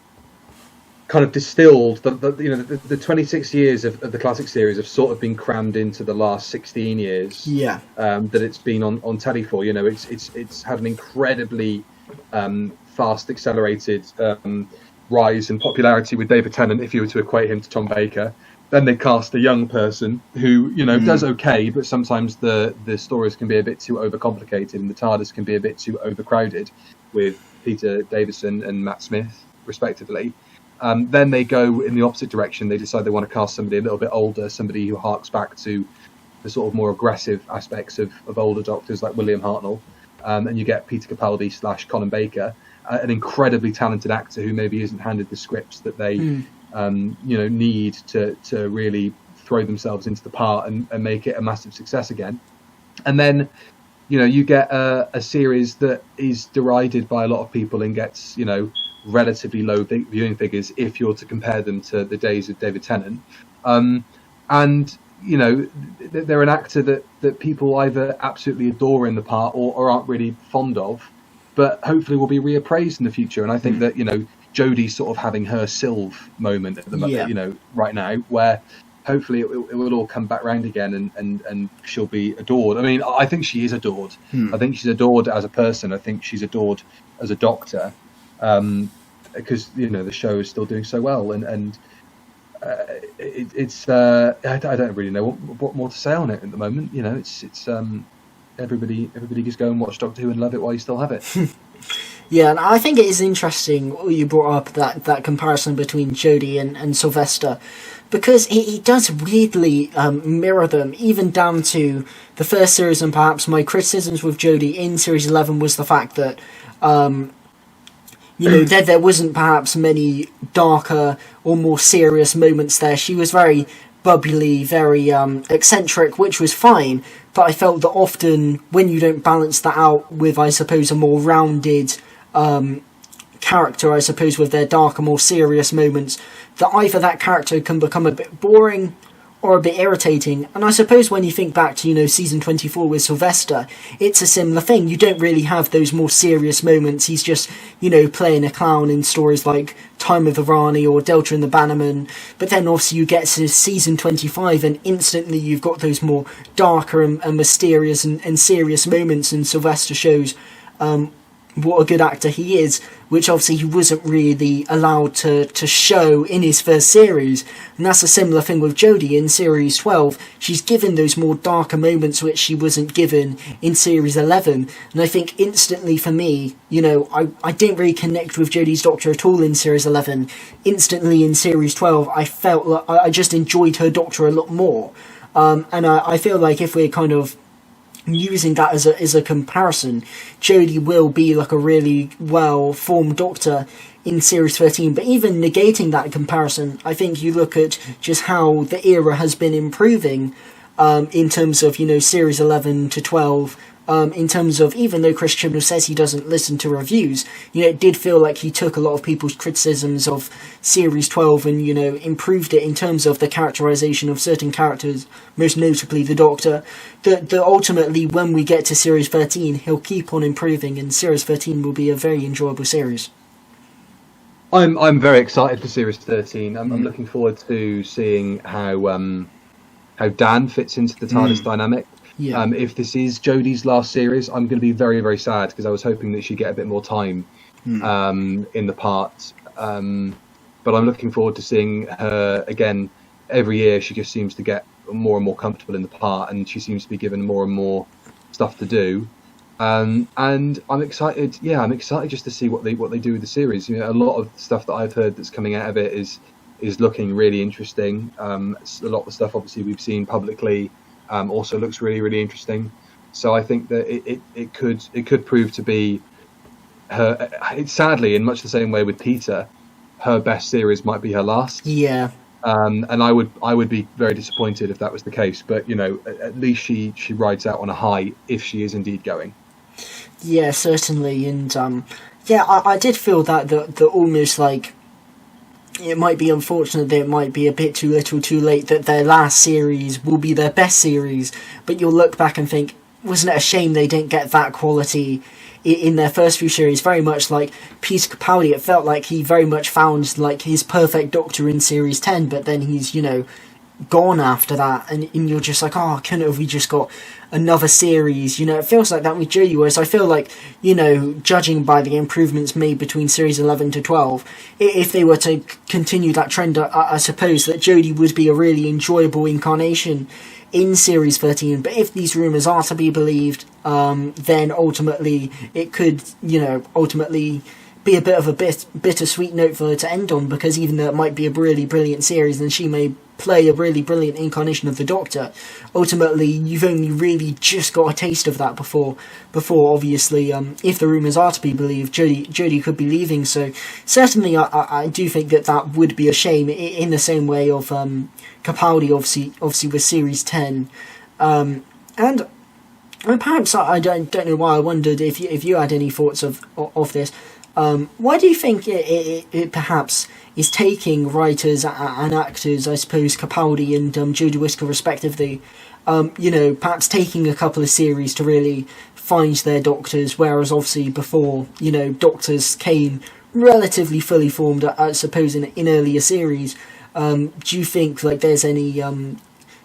of distilled. The 26 years of the classic series have sort of been crammed into the last 16 years. Yeah. That it's been on telly for. You know, it's had an incredibly fast, accelerated rise in popularity with David Tennant. If you were to equate him to Tom Baker. Then they cast a young person who, you know, does okay, but sometimes the stories can be a bit too overcomplicated and the TARDIS can be a bit too overcrowded with Peter Davison and Matt Smith, respectively. Then they go in the opposite direction. They decide they want to cast somebody a little bit older, somebody who harks back to the sort of more aggressive aspects of older Doctors like William Hartnell. And you get Peter Capaldi / Colin Baker, an incredibly talented actor who maybe isn't handed the scripts that they... you know, need to really throw themselves into the part and make it a massive success again. And then, you know, you get a series that is derided by a lot of people and gets, you know, relatively low viewing figures if you're to compare them to the days of David Tennant. And, you know, they're an actor that people either absolutely adore in the part or aren't really fond of, but hopefully will be reappraised in the future. And I think that, you know, Jodie's sort of having her Sylve moment at the moment, you know, right now, where hopefully it will all come back round again and she'll be adored. I mean, I think she is adored. I think she's adored as a person. I think she's adored as a Doctor, because, you know, the show is still doing so well. And it's I don't really know what more to say on it at the moment. You know, it's everybody just go and watch Doctor Who and love it while you still have it. Yeah, and I think it is interesting you brought up that comparison between Jodie and Sylvester, because he does weirdly mirror them, even down to the first series. And perhaps my criticisms with Jodie in Series 11 was the fact that, you know, there wasn't perhaps many darker or more serious moments there. She was very bubbly, very eccentric, which was fine, but I felt that often when you don't balance that out with, I suppose, a more rounded character, I suppose, with their darker, more serious moments, that either that character can become a bit boring or a bit irritating. And I suppose when you think back to, you know, season 24 with Sylvester, it's a similar thing. You don't really have those more serious moments. He's just, you know, playing a clown in stories like Time of the Rani or Delta and the Bannerman. But then obviously you get to season 25 and instantly you've got those more darker and mysterious and serious moments, and Sylvester shows what a good actor he is, which obviously he wasn't really allowed to show in his first series. And that's a similar thing with Jodie in Series 12. She's given those more darker moments which she wasn't given in Series 11. And I think instantly for me, you know, I didn't really connect with Jodie's Doctor at all in Series 11. Instantly in Series 12, I felt like I just enjoyed her Doctor a lot more. And I feel like if we're kind of using that as a comparison, Jodie will be like a really well-formed Doctor in Series 13. But even negating that comparison, I think you look at just how the era has been improving in terms of, Series 11 to 12, in terms of, even though Chris Chibnall says he doesn't listen to reviews, it did feel like he took a lot of people's criticisms of Series 12 and, improved it in terms of the characterization of certain characters, most notably the Doctor, that ultimately when we get to Series 13, he'll keep on improving, and Series 13 will be a very enjoyable series. I'm very excited for Series 13. I'm looking forward to seeing how Dan fits into the TARDIS dynamic. Yeah. If this is Jodie's last series, I'm going to be very, very sad, because I was hoping that she'd get a bit more time in the part. But I'm looking forward to seeing her again. Every year she just seems to get more and more comfortable in the part, and she seems to be given more and more stuff to do. And I'm excited. Yeah, I'm excited just to see what they do with the series. A lot of stuff that I've heard that's coming out of it is looking really interesting. A lot of the stuff obviously we've seen publicly also looks really, really interesting. So I think that it could prove to be her. It's sadly, in much the same way with Peter, her best series might be her last. Yeah. And I would be very disappointed if that was the case. But at least she rides out on a high if she is indeed going. Yeah, certainly. And I did feel that almost like it might be unfortunate that it might be a bit too little too late that their last series will be their best series, but you'll look back and think, wasn't it a shame they didn't get that quality in their first few series? Very much like Peter Capaldi, it felt like he very much found like his perfect Doctor in Series 10, but then he's, gone after that, and you're just like, oh, couldn't have we just got another series? It feels like that with Jodie, whereas I feel like, judging by the improvements made between Series 11 to 12, if they were to continue that trend, I suppose that Jodie would be a really enjoyable incarnation in Series 13. But if these rumours are to be believed, then ultimately it could, ultimately be a bit of a bittersweet note for her to end on, because even though it might be a really brilliant series and she may play a really brilliant incarnation of the Doctor, ultimately you've only really just got a taste of that before obviously, if the rumours are to be believed, Jodie could be leaving. So certainly I do think that would be a shame, in the same way of Capaldi obviously with Series 10, and perhaps I don't know why, I wondered if you had any thoughts of this. Why do you think it perhaps is taking writers and actors, I suppose Capaldi and Jodie Whittaker respectively, perhaps taking a couple of series to really find their Doctors, whereas obviously before, Doctors came relatively fully formed, I suppose, in earlier series? Do you think like there's any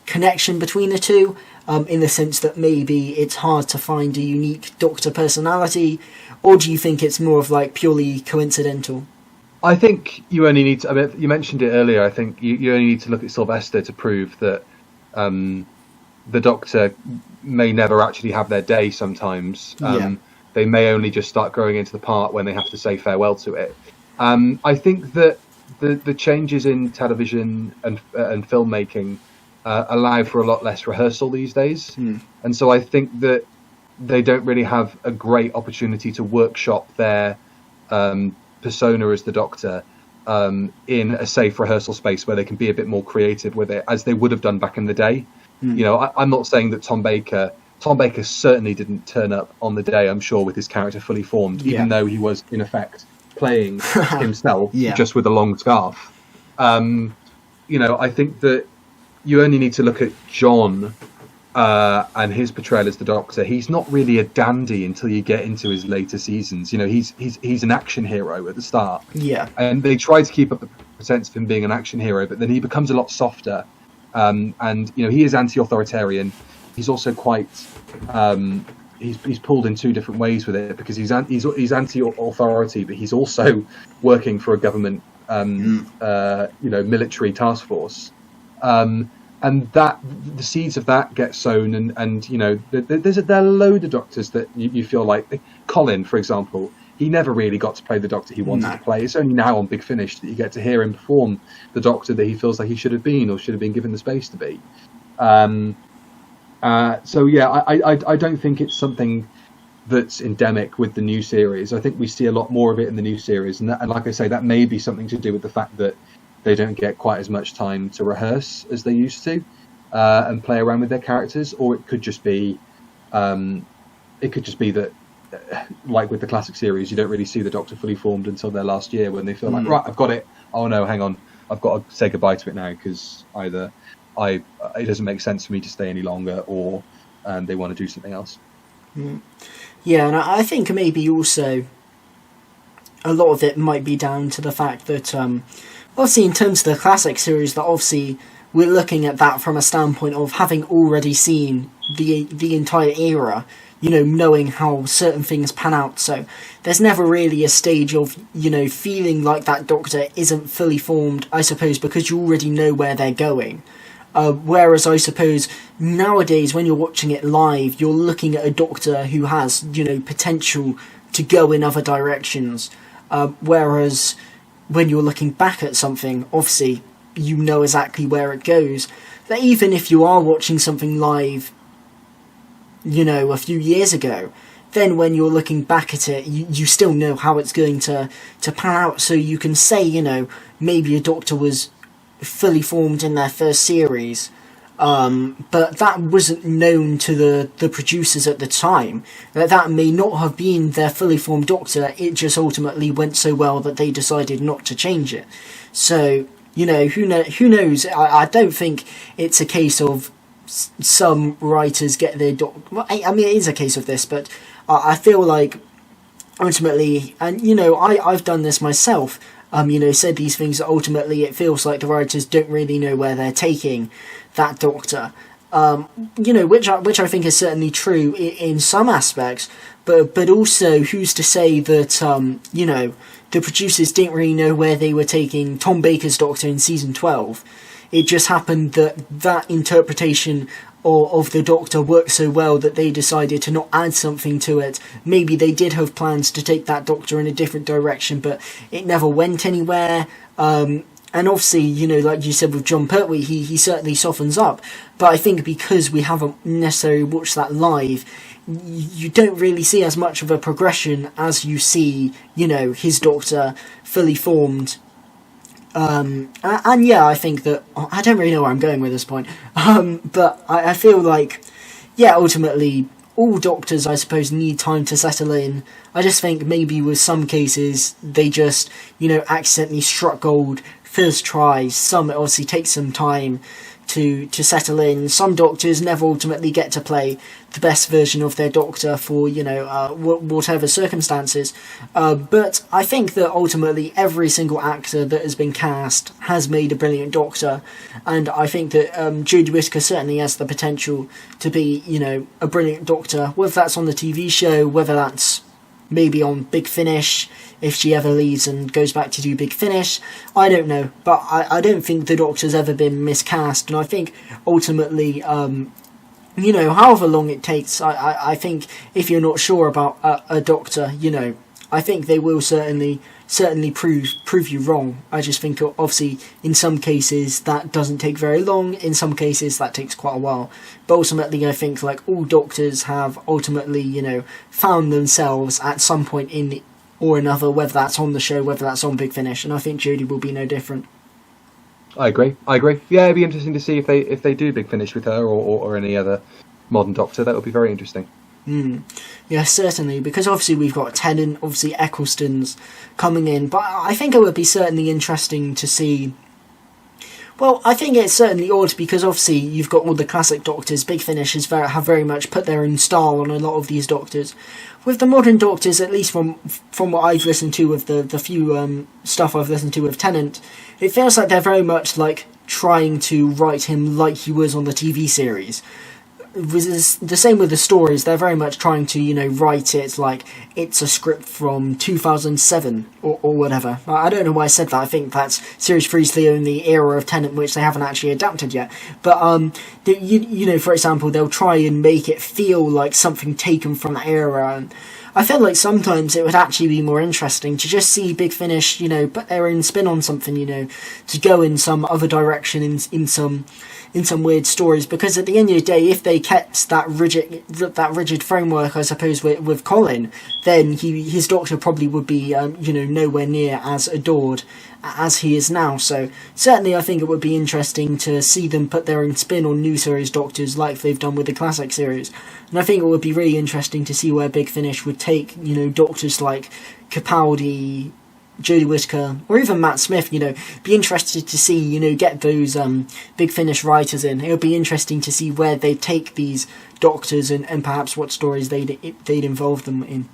connection between the two, in the sense that maybe it's hard to find a unique Doctor personality, or do you think it's more of like purely coincidental? I think you only need to, you mentioned it earlier, I think you only need to look at Sylvester to prove that the Doctor may never actually have their day sometimes. They may only just start growing into the part when they have to say farewell to it. I think that the changes in television and filmmaking allow for a lot less rehearsal these days. And so I think that they don't really have a great opportunity to workshop their persona as the Doctor in a safe rehearsal space where they can be a bit more creative with it, as they would have done back in the day. I'm not saying that Tom Baker certainly didn't turn up on the day, I'm sure, with his character fully formed, even though he was in effect playing himself just with a long scarf. I think that you only need to look at John and his portrayal as the Doctor. He's not really a dandy until you get into his later seasons. He's an action hero at the start. And they try to keep up the pretense of him being an action hero, but then he becomes a lot softer. And he is anti-authoritarian. He's also quite he's pulled in two different ways with it, because he's anti-authority, but he's also working for a government military task force. And that the seeds of that get sown, and there are a load of Doctors that you feel like Colin, for example, he never really got to play the Doctor he wanted to play. It's only now on Big Finish that you get to hear him perform the Doctor that he feels like he should have been, or should have been given the space to be. So yeah, I don't think it's something that's endemic with the new series. I think we see a lot more of it in the new series, and like I say, that may be something to do with the fact that they don't get quite as much time to rehearse as they used to, and play around with their characters. Or it could just be that, like with the classic series, you don't really see the Doctor fully formed until their last year, when they feel like, right, I've got it. Oh no, hang on, I've got to say goodbye to it now, because either it doesn't make sense for me to stay any longer, or they want to do something else. Yeah, and I think maybe also a lot of it might be down to the fact that obviously in terms of the classic series, that obviously we're looking at that from a standpoint of having already seen the entire era, knowing how certain things pan out. So there's never really a stage of, feeling like that Doctor isn't fully formed, I suppose, because you already know where they're going. Whereas I suppose nowadays, when you're watching it live, you're looking at a Doctor who has, potential to go in other directions. Whereas when you're looking back at something, obviously, you know exactly where it goes. That even if you are watching something live, a few years ago, then when you're looking back at it, you still know how it's going to pan out. So you can say, maybe a Doctor was fully formed in their first series, but that wasn't known to the producers at the time. That may not have been their fully formed Doctor. It just ultimately went so well that they decided not to change it. So who knows? I don't think it's a case of some writers get their Well, I mean, it is a case of this, but I feel like ultimately, and I've done this myself. Said these things, that ultimately it feels like the writers don't really know where they're taking that Doctor. Which I think is certainly true in some aspects, but also who's to say that the producers didn't really know where they were taking Tom Baker's Doctor in season 12. It just happened that interpretation of the Doctor worked so well that they decided to not add something to it. Maybe they did have plans to take that Doctor in a different direction, but it never went anywhere. And obviously, like you said with John Pertwee, he certainly softens up. But I think because we haven't necessarily watched that live, you don't really see as much of a progression as you see, his Doctor fully formed. And yeah, I think that I don't really know where I'm going with this point. But I feel like, yeah, ultimately all Doctors, I suppose, need time to settle in. I just think maybe with some cases they just, accidentally struck gold first try. Some it obviously takes some time to settle in. Some Doctors never ultimately get to play the best version of their Doctor for whatever circumstances, but I think that ultimately every single actor that has been cast has made a brilliant Doctor, and I think that Jodie Whittaker certainly has the potential to be a brilliant Doctor, whether that's on the TV show, whether that's maybe on Big Finish, if she ever leaves and goes back to do Big Finish, I don't know. But I don't think the Doctor's ever been miscast, and I think ultimately, however long it takes, I think if you're not sure about a Doctor, I think they will certainly prove you wrong. I just think obviously in some cases that doesn't take very long, in some cases that takes quite a while, but ultimately I think like all Doctors have ultimately found themselves at some point in or another, whether that's on the show, whether that's on Big Finish, and I think Jodie will be no different. I agree. Yeah, it'd be interesting to see if they do Big Finish with her or any other modern Doctor. That would be very interesting. Yeah, certainly, because obviously we've got Tennant, obviously Eccleston's coming in, but I think it would be certainly interesting to see. Well, I think it's certainly odd because obviously you've got all the classic Doctors. Big Finish have very much put their own style on a lot of these Doctors. With the modern Doctors, at least from what I've listened to with the few stuff I've listened to with Tennant, it feels like they're very much like trying to write him like he was on the TV series. The same with the stories, they're very much trying to, write it like it's a script from 2007 or whatever. I don't know why I said that. I think that's Series 3's the only era of Tennant which they haven't actually adapted yet. But, for example, they'll try and make it feel like something taken from that era. And I feel like sometimes it would actually be more interesting to just see Big Finish, put their own spin on something, to go in some other direction, in weird stories, because at the end of the day, if they kept that rigid framework, I suppose, with Colin, then his Doctor probably would be nowhere near as adored as he is now. So certainly I think it would be interesting to see them put their own spin on new series Doctors like they've done with the classic series. And I think it would be really interesting to see where Big Finish would take, Doctors like Capaldi, Jodie Whittaker, or even Matt Smith. Be interested to see, get those Big Finish writers in. It would be interesting to see where they take these Doctors and perhaps what stories they'd involve them in.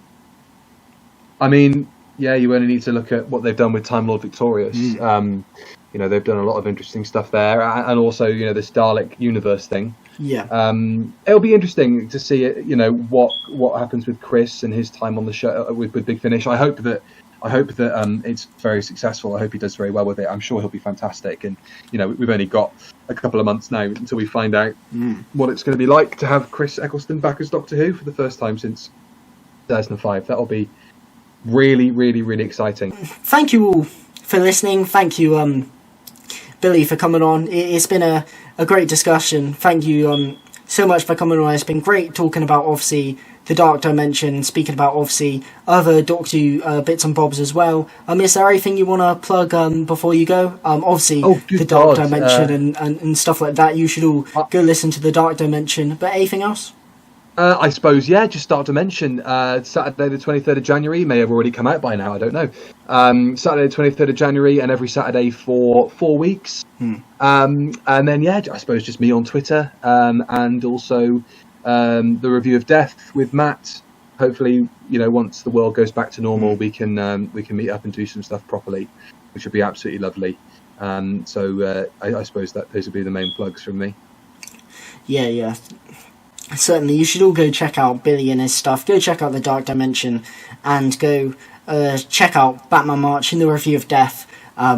I mean, yeah, you only need to look at what they've done with Time Lord Victorious. They've done a lot of interesting stuff there, and also, this Dalek universe thing. Yeah. It'll be interesting to see, what happens with Chris and his time on the show with Big Finish. I hope that it's very successful. I hope he does very well with it. I'm sure he'll be fantastic. And we've only got a couple of months now until we find out what it's going to be like to have Chris Eccleston back as Doctor Who for the first time since 2005. That'll be really, really, really exciting. Thank you all for listening. Thank you, Billy, for coming on. It's been a great discussion. Thank you so much for coming on. It's been great talking about, obviously, the Dark Dimension, speaking about, obviously, other Doctor Who bits and bobs as well. Is there anything you want to plug before you go? Obviously, the Dark Dimension and stuff like that. You should all go listen to the Dark Dimension. But anything else? I suppose, yeah, just Dark Dimension. Saturday the 23rd of January, may have already come out by now, I don't know. Saturday the 23rd of January, and every Saturday for 4 weeks. And then, yeah, I suppose just me on Twitter, and also the Review of Death with Matt. Hopefully, once the world goes back to normal, we can meet up and do some stuff properly, which would be absolutely lovely. So I suppose that those would be the main plugs from me. Yeah. Certainly, you should all go check out Billy and his stuff. Go check out the Dark Dimension, and go check out Batman March and the Review of Death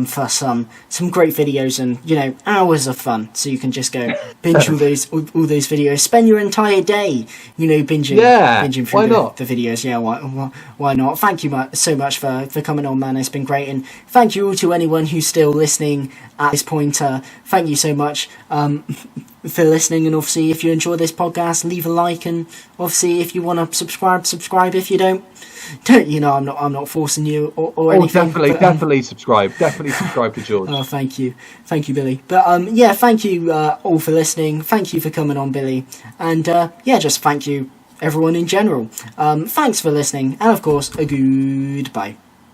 for some great videos and hours of fun. So you can just go binge all those videos. Spend your entire day binging through the videos. Yeah, why not? Thank you so much for coming on, man. It's been great, and thank you all to anyone who's still listening at this point. Thank you so much for listening, and obviously if you enjoy this podcast, leave a like, and obviously if you want to subscribe. If you don't, I'm not forcing you or anything. Definitely subscribe to George. Oh, thank you Billy. But thank you all for listening. Thank you for coming on, Billy, and just thank you everyone in general. Thanks for listening, and of course, a goodbye.